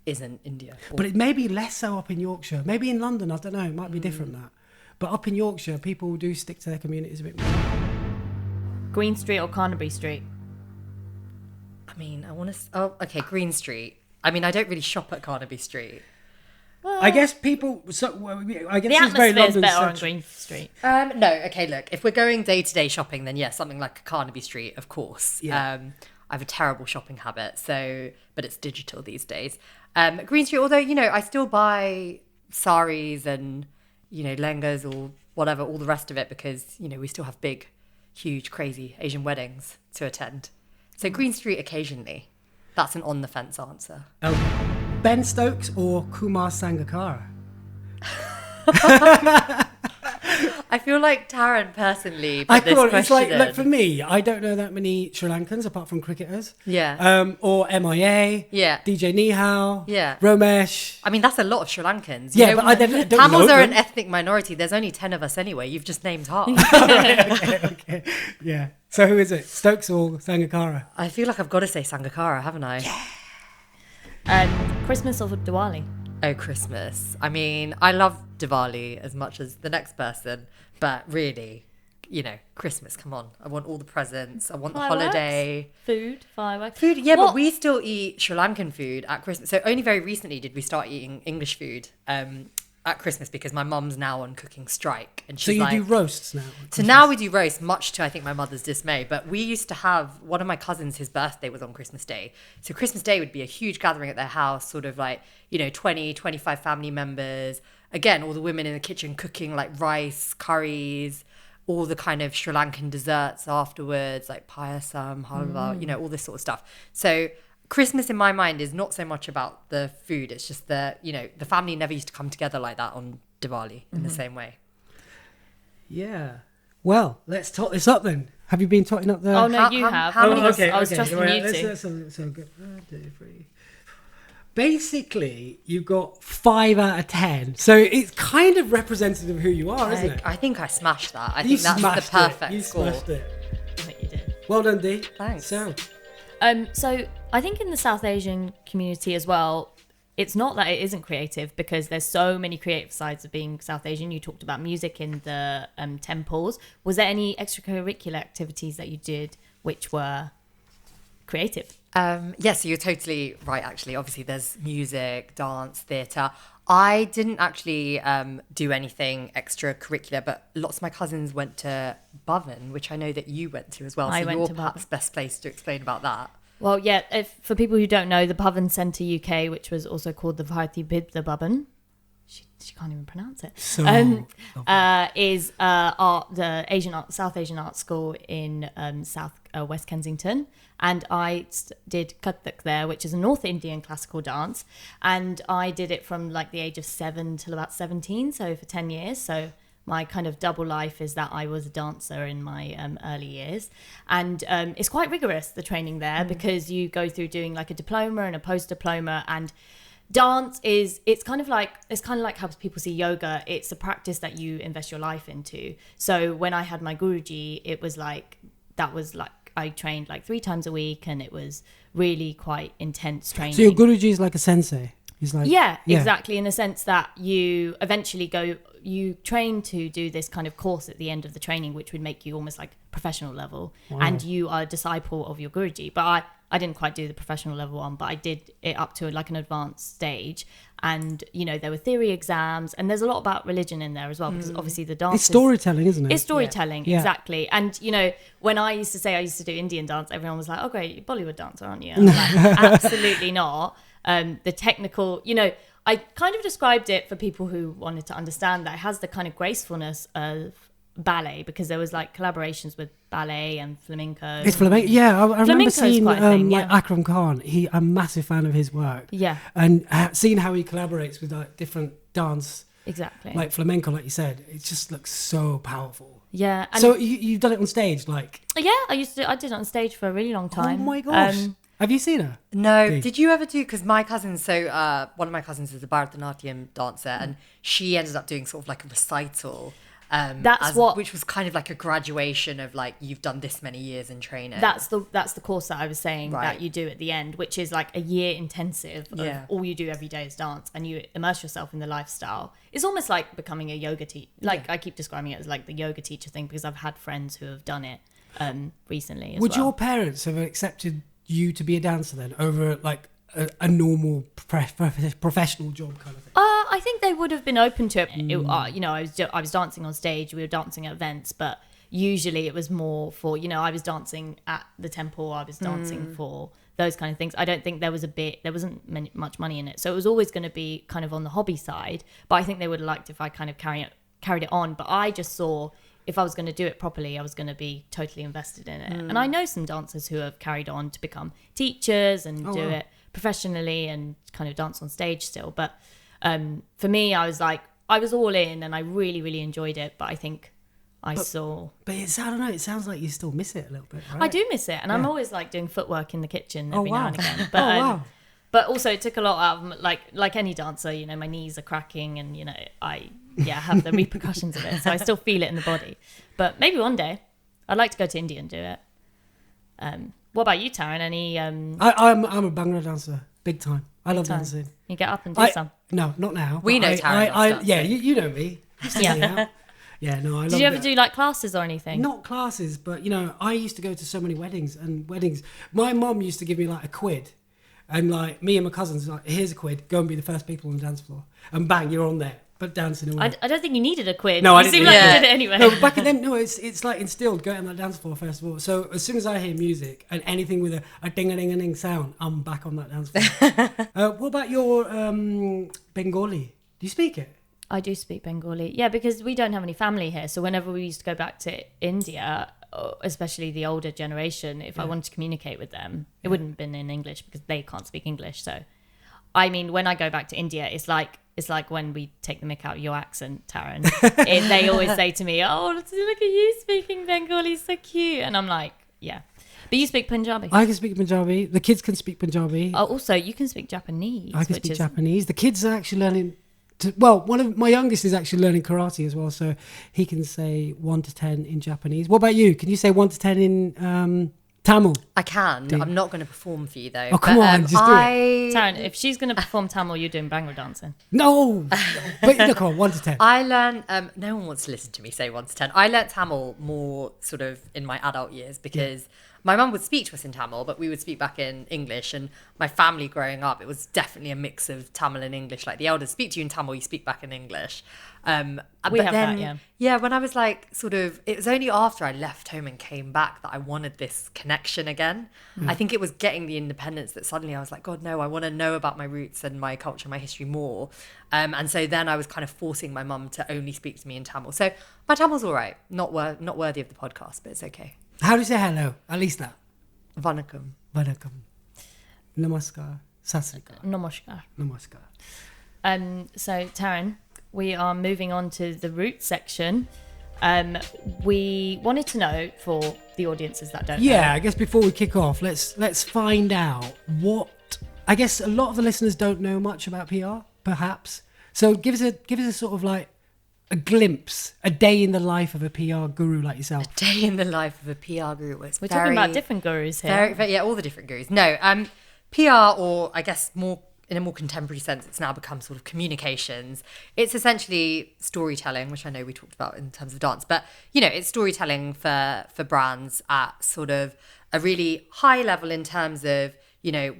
isn't India. But it may be less so up in Yorkshire. Maybe in London, I don't know. It might be different that. But up in Yorkshire, people do stick to their communities a bit more. Green Street or Carnaby Street? I mean, I want to. Oh, okay, Green Street. I mean, I don't really shop at Carnaby Street. I guess people. So I guess The it's very atmosphere's London better on centric. Green Street. No, okay, look, if we're going day-to-day shopping, then yes, something like Carnaby Street, of course. Yeah. I have a terrible shopping habit, but it's digital these days. Green Street, although, I still buy saris and, lengas or whatever, all the rest of it, because, we still have big, huge, crazy Asian weddings to attend. So Green Street occasionally. That's an on-the-fence answer. Okay. Ben Stokes or Kumar Sangakkara? I feel like Taran personally I put this call it, question it's like, in. look, for me, I don't know that many Sri Lankans apart from cricketers. Yeah. Or MIA. Yeah. DJ Nihao. Yeah. Romesh. I mean, that's a lot of Sri Lankans. Yeah, but I don't Tamils know are them. an ethnic minority. There's only 10 of us anyway. You've just named half. Okay. Yeah. So who is it? Stokes or Sangakkara? I feel like I've got to say Sangakkara, haven't I? Christmas or Diwali? Oh, Christmas. I mean, I love Diwali as much as the next person, but really, Christmas, come on. I want all the presents. I want the Fireworks? holiday. Food, fireworks. Food, yeah, What- but we still eat Sri Lankan food at Christmas. So only very recently did we start eating English food at Christmas because my mum's now on cooking strike. And So she's you like, do roasts now? So now we do roast, much to I think my mother's dismay. But we used to have one of my cousins, his birthday was on Christmas Day. So Christmas Day would be a huge gathering at their house, sort of like, 20, 25 family members. Again, all the women in the kitchen cooking like rice, curries, all the kind of Sri Lankan desserts afterwards, like payasam, halwa, all this sort of stuff. So Christmas in my mind is not so much about the food. It's just the family never used to come together like that on Diwali in the same way. Yeah. Well, let's tot this up then. Have you been totting up the... Oh, no, How- you how- have. how many- I was trusting Right, you two. let's good. 1, 2, 3. Basically, you've got 5 out of 10. So it's kind of representative of who you are, isn't it? I think I smashed that. I You think that's the smashed perfect it. You score. smashed it. I think you did. Well done, Dee. Thanks. So, So I think in the South Asian community as well, it's not that it isn't creative because there's so many creative sides of being South Asian. You talked about music in the temples. Was there any extracurricular activities that you did which were creative? Yes, you're totally right, actually. Obviously, there's music, dance, theatre. I didn't actually do anything extracurricular, but lots of my cousins went to Bhavan, which I know that you went to as well. I so went you're to perhaps best placed to explain about that. Well, yeah, for people who don't know, the Bhavan Centre UK, which was also called the Bharati Vidya Bhavan, she can't even pronounce it, so is the South Asian art school in West Kensington. And I did Kathak there, which is a North Indian classical dance. And I did it from like the age of 7 till about 17, so for 10 years. So my kind of double life is that I was a dancer in my early years. And it's quite rigorous, the training there, because you go through doing like a diploma and a post-diploma. And dance it's kind of like how people see yoga. It's a practice that you invest your life into. So when I had my Guruji, it was like, I trained like 3 times a week, and it was really quite intense training. your Guruji is like a sensei. He's like... Yeah, exactly. In the sense that you eventually you train to do this kind of course at the end of the training, which would make you almost like professional level. Wow. And you are a disciple of your Guruji. But I didn't quite do the professional level one, but I did it up to like an advanced stage. And, there were theory exams, and there's a lot about religion in there as well, because obviously the dance It's storytelling, isn't it? It's storytelling, Yeah. exactly. And, when I used to say I used to do Indian dance, everyone was like, oh, great, you're a Bollywood dancer, aren't you? And I'm like, absolutely not. The technical, I kind of described it for people who wanted to understand that it has the kind of gracefulness of ballet, because there was like collaborations with ballet and flamenco. It's flamenco. Yeah, I remember Flamenco's seeing quite a thing, like yeah. Akram Khan. I'm a massive fan of his work. Yeah, And seeing how he collaborates with like different dance, exactly. like flamenco, like you said, it just looks so powerful. Yeah. And So you've done it on stage, like... yeah, I did it on stage for a really long time. Oh my gosh. Have you seen her? No, Dee? did you ever do, because my cousin, one of my cousins is a Bharatanatyam dancer, and she ended up doing sort of like a recital which was kind of like a graduation of like, you've done this many years in training. That's the course that I was saying Right. that you do at the end, which is like a year intensive of all you do every day is dance, and you immerse yourself in the lifestyle. It's almost like becoming a yoga teacher. Like I keep describing it as like the yoga teacher thing, because I've had friends who have done it recently as Would well. your parents have accepted you to be a dancer then over like a normal professional job kind of thing? I think they would have been open to it. I was dancing on stage. We were dancing at events, but usually it was more for, I was dancing at the temple. I was dancing for those kind of things. I don't think there wasn't much money in it. So it was always going to be kind of on the hobby side. But I think they would have liked if I kind of carried it on. But I just saw if I was going to do it properly, I was going to be totally invested in it. And I know some dancers who have carried on to become teachers and do it professionally and kind of dance on stage still. But for me, I was all in and I really, really enjoyed it. But I think I don't know, it sounds like you still miss it a little bit, right? I do miss it. And I'm always like doing footwork in the kitchen every now and again. But, wow. But also it took a lot out of, like any dancer, my knees are cracking and, I have the repercussions of it. So I still feel it in the body. But maybe one day I'd like to go to India and do it. What about you, Taran? Any? I'm a Bhangra dancer, big time. I love dancing. You get up and do some. No, not now. We know Taran. Yeah, you know me. Yeah. Yeah, no, I love Did you ever do like classes or anything? Not classes, but I used to go to so many weddings. My mom used to give me like a quid, and like me and my cousins, like, here's a quid, go and be the first people on the dance floor, and bang, you're on there. But dancing away. I don't think you needed a quid. No, I you didn't. seem like you did it anyway. No, back then, it's like instilled. Go on that dance floor first of all. So as soon as I hear music and anything with a ding a ding a ding sound, I'm back on that dance floor. What about your Bengali? Do you speak it? I do speak Bengali. Yeah, because we don't have any family here. So whenever we used to go back to India, especially the older generation, if I wanted to communicate with them, it wouldn't have been in English because they can't speak English. So, I mean, when I go back to India, it's like when we take the mick out of your accent, Taran. They always say to me, "Oh, look at you speaking Bengali, so cute." And I'm like, yeah. But you speak Punjabi. I can speak Punjabi. The kids can speak Punjabi. Oh, also, you can speak Japanese. I can speak Japanese. The kids are actually learning. One of my youngest is actually learning karate as well, so he can say 1 to 10 in Japanese. What about you? Can you say 1 to 10 in Tamil? I can. I'm not going to perform for you though. Oh, come on, just do it. Taran, if she's going to perform Tamil, you're doing Bhangra dancing. No, but look on 1 to 10. I learned. No one wants to listen to me say 1 to 10. I learnt Tamil more sort of in my adult years because my mum would speak to us in Tamil, but we would speak back in English. And my family growing up, it was definitely a mix of Tamil and English. Like the elders speak to you in Tamil, you speak back in English. Yeah, when I was like it was only after I left home and came back that I wanted this connection again. I think it was getting the independence that suddenly I was like, God, no, I want to know about my roots and my culture, my history more. And so then I was kind of forcing my mum to only speak to me in Tamil. So my Tamil's all right. Not worthy of the podcast, but it's okay. How do you say hello? At least that. Vanakkam. Vanakkam. Namaskar. Sasrikar. Namaskar. Namaskar. So, Taran, we are moving on to the roots section. We wanted to know for the audiences that don't know. Yeah, I guess before we kick off, let's find out what. I guess a lot of the listeners don't know much about PR, perhaps. So give us a sort of like a glimpse, a day in the life of a PR guru like yourself. A day in the life of a PR guru. We're talking about different gurus here. Yeah, all the different gurus. No, PR, or I guess in a more contemporary sense, it's now become sort of communications. It's essentially storytelling, which I know we talked about in terms of dance, but it's storytelling for brands at sort of a really high level in terms of,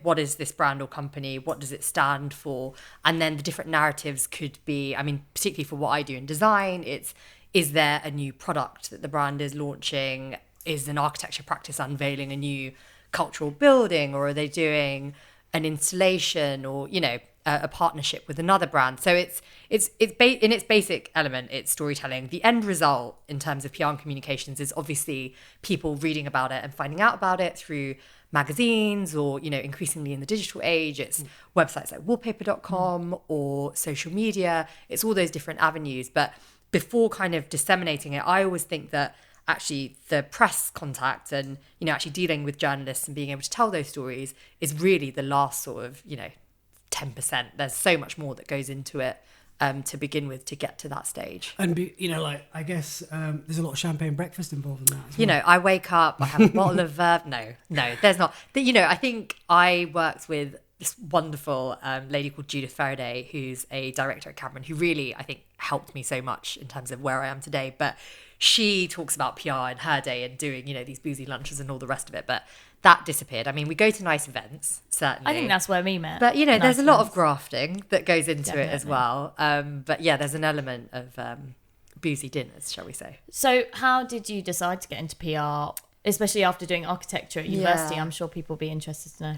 what is this brand or company? What does it stand for? And then the different narratives could be, I mean, particularly for what I do in design, is there a new product that the brand is launching? Is an architecture practice unveiling a new cultural building, or are they doing an installation, or a partnership with another brand? So it's in its basic element, it's storytelling. The end result in terms of PR and communications is obviously people reading about it and finding out about it through magazines, or increasingly in the digital age, it's websites like wallpaper.com or social media. It's all those different avenues. But before kind of disseminating it, I always think that actually the press contact and actually dealing with journalists and being able to tell those stories is really the last sort of 10%. There's so much more that goes into it. to begin with to get to that stage. And I guess there's a lot of champagne breakfast involved in that as well. You know, I wake up, I have a bottle of no, there's not. You know, I think I worked with this wonderful lady called Judith Faraday, who's a director at Cameron, who really, I think, helped me so much in terms of where I am today. But she talks about PR in her day and doing, these boozy lunches and all the rest of it. But that disappeared. I mean, we go to nice events, certainly. I think that's where we met. But, Nice there's a lot of events. grafting that goes into it as Definitely. well. But yeah, there's an element of boozy dinners, shall we say. So how did you decide to get into PR, especially after doing architecture at university? Yeah. I'm sure people will be interested to know.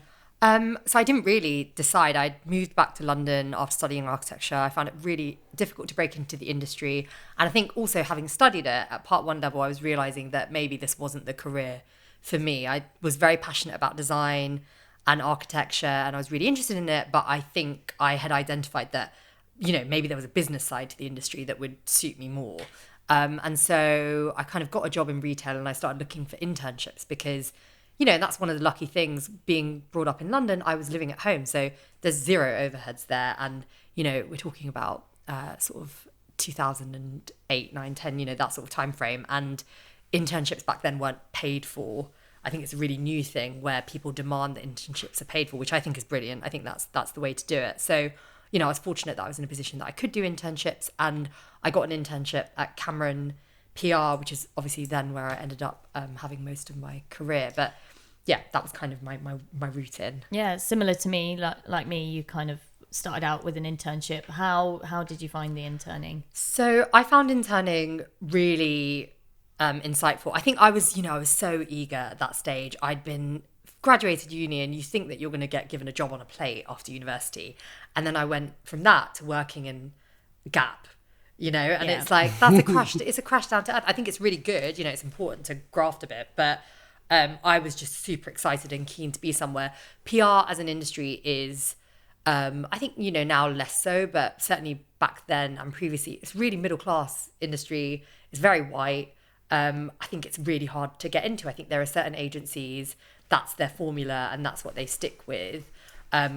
So I didn't really decide. I moved back to London after studying architecture. I found it really difficult to break into the industry. And I think also having studied it at part one level, I was realizing that maybe this wasn't the career for me. I was very passionate about design and architecture and I was really interested in it. But I think I had identified that, maybe there was a business side to the industry that would suit me more. And so I kind of got a job in retail and I started looking for internships because that's one of the lucky things being brought up in London. I was living at home, so there's zero overheads there. And, we're talking about sort of 2008, 9, 10, that sort of time frame. And internships back then weren't paid for. I think it's a really new thing where people demand that internships are paid for, which I think is brilliant. I think that's the way to do it. So, I was fortunate that I was in a position that I could do internships. And I got an internship at Cameron PR, which is obviously then where I ended up having most of my career. But yeah, that was kind of my route in. Yeah, similar to me, like me, you kind of started out with an internship. How did you find the interning? So I found interning really insightful. I think I was so eager at that stage. I'd been graduated uni and you think that you're going to get given a job on a plate after university. And then I went from that to working in Gap. And it's like, it's a crash down to earth. I think it's really good. It's important to graft a bit, but I was just super excited and keen to be somewhere. PR as an industry is, I think, now less so, but certainly back then and previously, it's really middle class industry. It's very white. I think it's really hard to get into. I think there are certain agencies, that's their formula and that's what they stick with.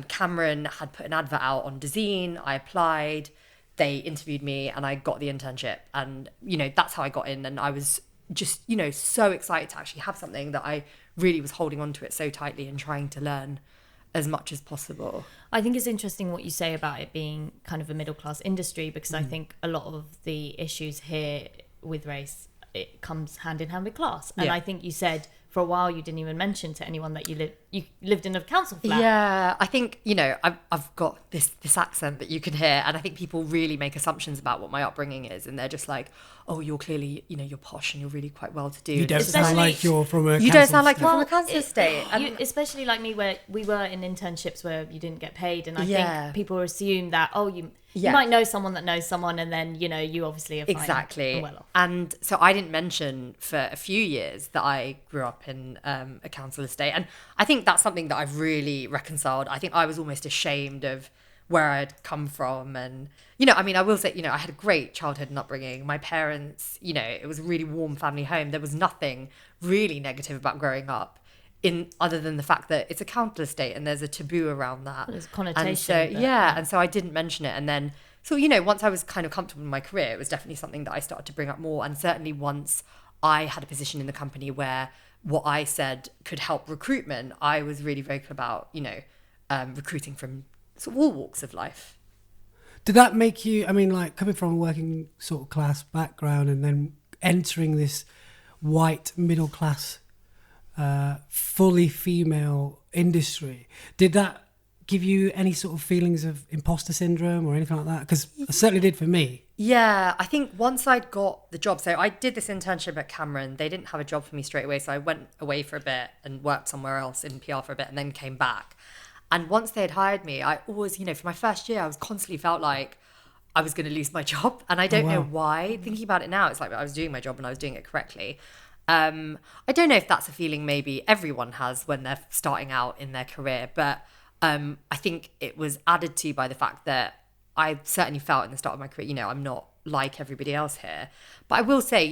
Cameron had put an advert out on Dharine. I applied. They interviewed me and I got the internship and, that's how I got in. And I was just, so excited to actually have something that I really was holding on to it so tightly and trying to learn as much as possible. I think it's interesting what you say about it being kind of a middle class industry because I think a lot of the issues here with race, it comes hand in hand with class. And Yeah. I think you said for a while you didn't even mention to anyone that you lived in a council flat. Yeah, I think, I've got this accent that you can hear and I think people really make assumptions about what my upbringing is and they're just like, oh, you're clearly, you're posh and you're really quite well to do. You don't Especially- sound like you're from a You council don't sound like estate. you're from a council estate. And Especially like me where we were in internships where you didn't get paid and I Yeah. think people assume that, you Yeah. might know someone that knows someone and then, you obviously are fine Exactly. and well off. And so I didn't mention for a few years that I grew up in a council estate. And I think that's something that I've really reconciled. I think I was almost ashamed of where I'd come from. And, I will say, I had a great childhood and upbringing. My parents, it was a really warm family home. There was nothing really negative about growing up other than the fact that it's a council estate and there's a taboo around that. There's a connotation, And so, but- and so I didn't mention it. And then, so, once I was kind of comfortable in my career, it was definitely something that I started to bring up more. And certainly once I had a position in the company where what I said could help recruitment, I was really vocal about, recruiting from sort of all walks of life. Did that make you, coming from a working sort of class background and then entering this white middle class, fully female industry, did that give you any sort of feelings of imposter syndrome or anything like that? Because it certainly did for me. Yeah, I think once I'd got the job, so I did this internship at Cameron. They didn't have a job for me straight away. So I went away for a bit and worked somewhere else in PR for a bit and then came back. And once they had hired me, I always, for my first year, I was constantly felt like I was going to lose my job. And I don't know why. Thinking about it now, it's like I was doing my job and I was doing it correctly. I don't know if that's a feeling maybe everyone has when they're starting out in their career. But I think it was added to by the fact that I certainly felt in the start of my career, I'm not like everybody else here. But I will say,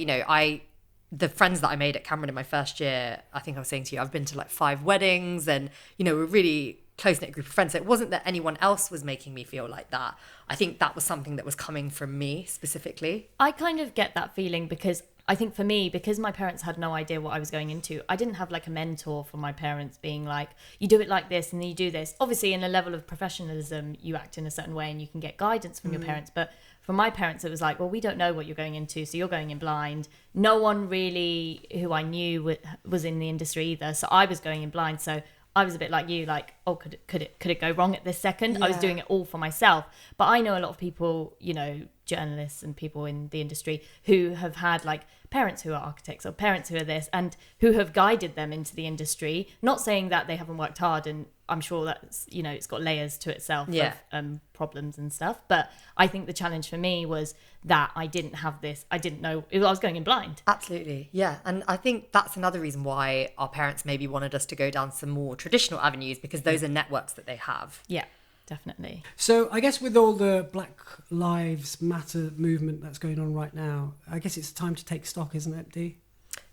the friends that I made at Cameron in my first year, I think I was saying to you, I've been to like 5 weddings and, we're really close-knit group of friends. So it wasn't that anyone else was making me feel like that. I think that was something that was coming from me specifically. I kind of get that feeling because I think for me, because my parents had no idea what I was going into, I didn't have like a mentor from my parents being like, you do it like this and then you do this. Obviously, in a level of professionalism, you act in a certain way and you can get guidance from your parents. But from my parents, it was like, well, we don't know what you're going into, so you're going in blind. No one really who I knew was in the industry either. So I was going in blind. So I was a bit like you, like, oh, could it go wrong at this second? Yeah. I was doing it all for myself. But I know a lot of people, you know, journalists and people in the industry who have had like parents who are architects or parents who are this and who have guided them into the industry. Not saying that they haven't worked hard, and I'm sure that's, you know, it's got layers to itself of problems and stuff. But I think the challenge for me was that I didn't have this. I didn't know. I was going in blind. Absolutely. Yeah. And I think that's another reason why our parents maybe wanted us to go down some more traditional avenues, because those are networks that they have. Yeah, definitely. So I guess with all the Black Lives Matter movement that's going on right now, I guess it's time to take stock, isn't it, Dee?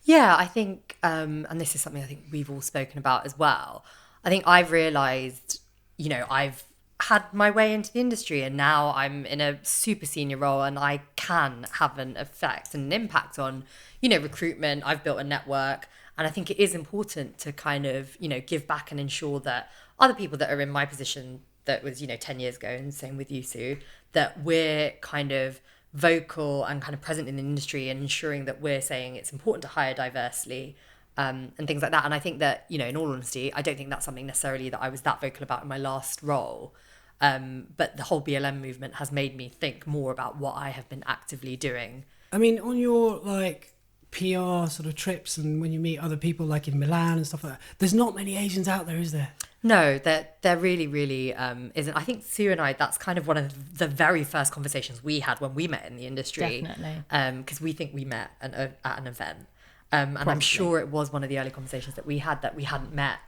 Yeah, I think, and this is something I think we've all spoken about as well. I think I've realised, you know, I've had my way into the industry and now I'm in a super senior role and I can have an effect and an impact on, you know, recruitment. I've built a network, and I think it is important to kind of, you know, give back and ensure that other people that are in my position that was, you know, 10 years ago, and same with you, Sue, that we're kind of vocal and kind of present in the industry and ensuring that we're saying it's important to hire diversely. And things like that. And I think that, you know, in all honesty, I don't think that's something necessarily that I was that vocal about in my last role. But the whole BLM movement has made me think more about what I have been actively doing. I mean, on your like PR sort of trips and when you meet other people like in Milan and stuff like that, there's not many Asians out there, is there? No, there really, really isn't. I think Sue and I, that's kind of one of the very first conversations we had when we met in the industry. Definitely. Because we think we met at an event. And I'm sure it was one of the early conversations that we had, that we hadn't met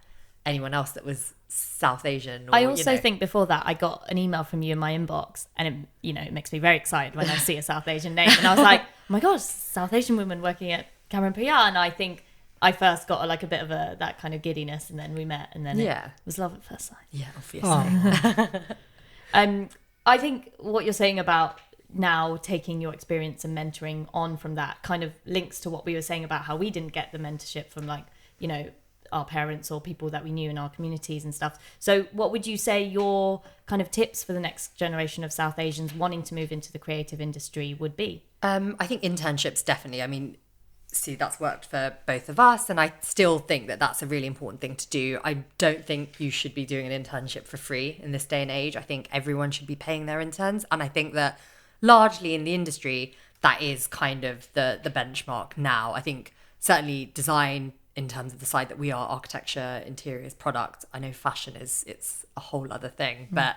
anyone else that was South Asian. Or, I also you know. think before that, I got an email from you in my inbox, and it, you know, it makes me very excited when I see a South Asian name. And I was like, oh my gosh, South Asian woman working at Cameron PR. And I think I first got like a bit of that kind of giddiness, and then we met, and then it was love at first sight. Yeah, obviously. I think what you're saying about now taking your experience and mentoring on from that kind of links to what we were saying about how we didn't get the mentorship from, like, you know, our parents or people that we knew in our communities and stuff. So what would you say your kind of tips for the next generation of South Asians wanting to move into the creative industry would be? I think internships, definitely. I mean, see, that's worked for both of us, and I still think that that's a really important thing to do. I don't think you should be doing an internship for free in this day and age. I think everyone should be paying their interns, and I think that largely in the industry, that is kind of the benchmark now. I think certainly design, in terms of the side that we are, architecture, interiors, product. I know fashion it's a whole other thing, but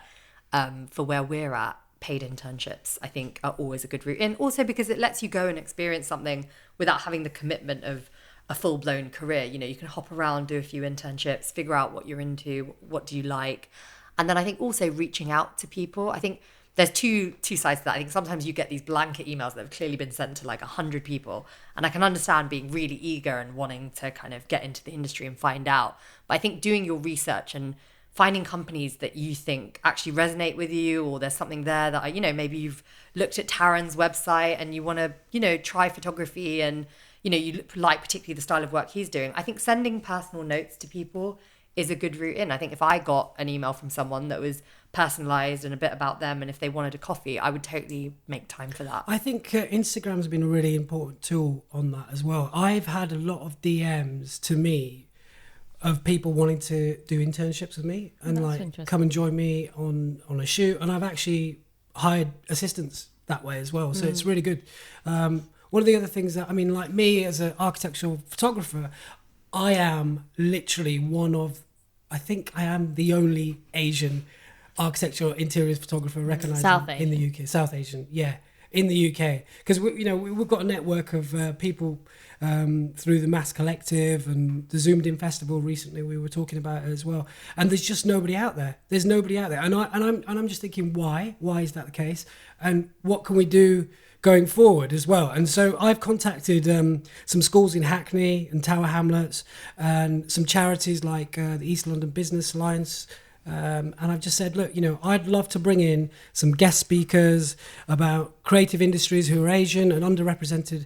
for where we're at, paid internships, I think, are always a good route in. Also because it lets you go and experience something without having the commitment of a full-blown career. You know, you can hop around, do a few internships, figure out what you're into, what do you like. And then I think also reaching out to people. I think there's two sides to that. I think sometimes you get these blanket emails that have clearly been sent to like 100 people. And I can understand being really eager and wanting to kind of get into the industry and find out. But I think doing your research and finding companies that you think actually resonate with you, or there's something there that, you know, maybe you've looked at Taran's website and you want to, you know, try photography and, you know, you like particularly the style of work he's doing. I think sending personal notes to people is a good route in. I think if I got an email from someone that was personalized and a bit about them, and if they wanted a coffee, I would totally make time for that. I think Instagram's been a really important tool on that as well. I've had a lot of DMs to me of people wanting to do internships with me and like come and join me on a shoot, and I've actually hired assistants that way as well, so it's really good. One of the other things that, I mean, like me as an architectural photographer, I am literally I think I am the only Asian architectural interiors photographer recognised in the UK. South Asian, yeah, in the UK. Because, you know, we've got a network of people through the Mass Collective and the Zoomed In Festival recently, we were talking about it as well. And there's just nobody out there. There's nobody out there. And I'm just thinking, why? Why is that the case? And what can we do going forward as well? And so I've contacted some schools in Hackney and Tower Hamlets, and some charities like the East London Business Alliance, And I've just said, look, I'd love to bring in some guest speakers about creative industries who are Asian and underrepresented,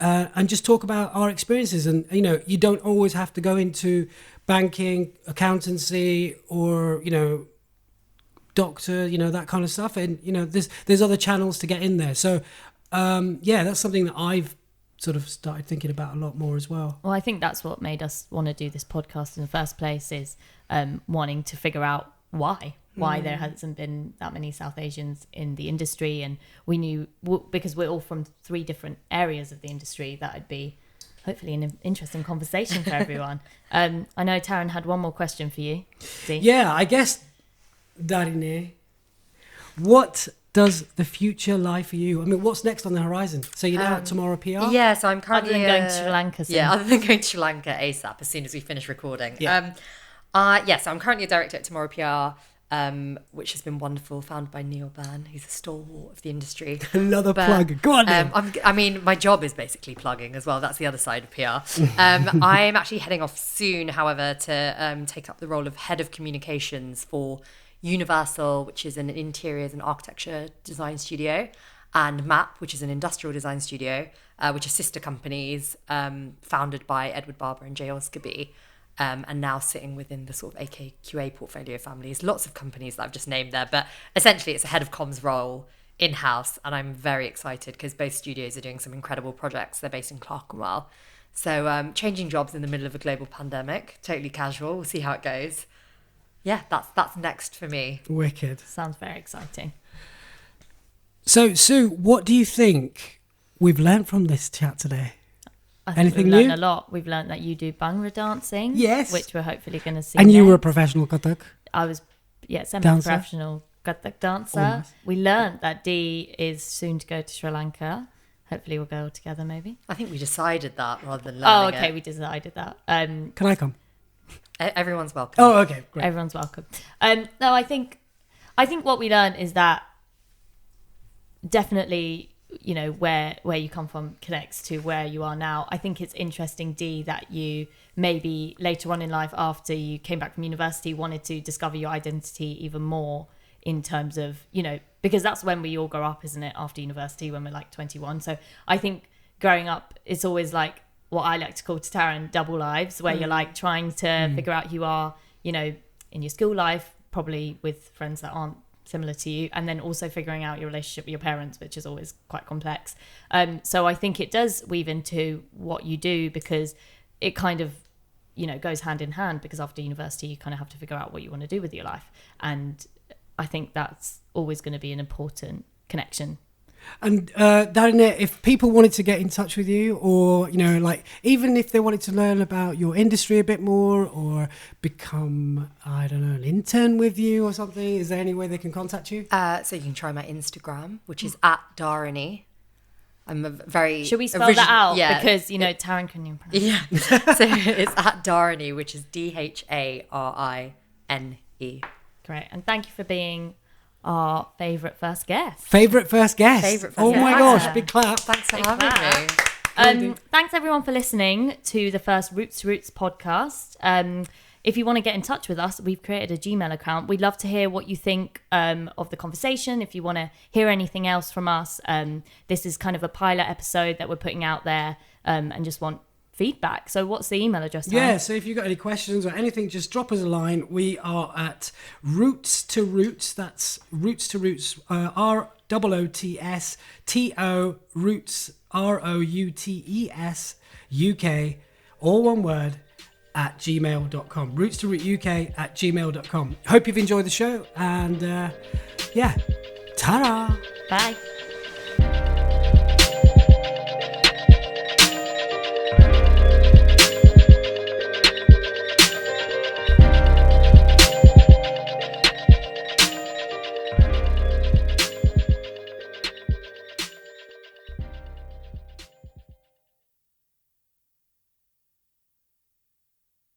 and just talk about our experiences. And, you don't always have to go into banking, accountancy, or, doctor, that kind of stuff. And, there's other channels to get in there. So, that's something that I've sort of started thinking about a lot more as well. Well, I think that's what made us want to do this podcast in the first place, is wanting to figure out why there hasn't been that many South Asians in the industry. And we knew, because we're all from 3 different areas of the industry, that would be hopefully an interesting conversation for everyone. I know Taran had one more question for you. Dee? Yeah, I guess, Dharine, what does the future lie for you? I mean, what's next on the horizon? So you're now at Tomorrow PR? Yeah, so I'm currently... Other than going to Sri Lanka soon. Yeah, other than going to Sri Lanka ASAP as soon as we finish recording. Yeah. So I'm currently a director at Tomorrow PR, which has been wonderful, founded by Neil Byrne, who's a stalwart of the industry. Another plug. Go on, Neil. My job is basically plugging as well. That's the other side of PR. I'm actually heading off soon, however, to take up the role of head of communications for Universal, which is an interiors and architecture design studio, and MAP, which is an industrial design studio, which are sister companies founded by Edward Barber and Jay Osgerby, and now sitting within the sort of AKQA portfolio families. Lots of companies that I've just named there, but essentially it's a head of comms role in-house, and I'm very excited because both studios are doing some incredible projects. They're based in Clerkenwell. So changing jobs in the middle of a global pandemic, totally casual. We'll see how it goes. Yeah, that's next for me. Wicked. Sounds very exciting. So, Sue, what do you think we've learned from this chat today? I think Anything we've new? learned a lot. We've learned that you do Bhangra dancing. Yes. Which we're hopefully going to see And you were a next. professional Kathak. I was, semi-professional Kathak dancer. Oh, nice. We learned that Dee is soon to go to Sri Lanka. Hopefully we'll go together maybe. I think we decided that rather than Oh, learning okay, it. we decided that. Can I come? Everyone's welcome. Oh, okay, great. Everyone's welcome. No, I think what we learned is that definitely, where you come from connects to where you are now. I think it's interesting, Dee, that you maybe later on in life, after you came back from university, wanted to discover your identity even more in terms of, because that's when we all grow up, isn't it? After university, when we're like 21. So I think growing up, it's always like what I like to call to Taran double lives, where you're like trying to figure out who you are, in your school life, probably with friends that aren't similar to you, and then also figuring out your relationship with your parents, which is always quite complex. So I think it does weave into what you do, because it kind of, goes hand in hand, because after university, you kind of have to figure out what you want to do with your life. And I think that's always going to be an important connection. And Dharine, if people wanted to get in touch with you, or even if they wanted to learn about your industry a bit more, or become, I don't know, an intern with you or something, is there any way they can contact you? So you can try my Instagram, which is @Dharine. I'm a very... Should we spell that out? Yeah. Because, Taran couldn't even pronounce it. Yeah. So it's @Dharine, which is DHARINE. Great. And thank you for being our favourite first guest. Favourite first guest. Oh my gosh, Yeah. big clap. Thanks for Big having clap. me. Thanks everyone for listening to the first Roots to Roots podcast. If you want to get in touch with us, we've created a Gmail account. We'd love to hear what you think of the conversation. If you want to hear anything else from us, this is kind of a pilot episode that we're putting out there, and just want feedback. So what's the email address? Tom? Yeah, so if you've got any questions or anything, just drop us a line. We are at Roots to Roots. That's Roots to Roots, ROOTSTO Roots, ROUTES UK, all one word, at gmail.com. Roots to Root UK at gmail.com. Hope you've enjoyed the show, and ta-ra! Bye.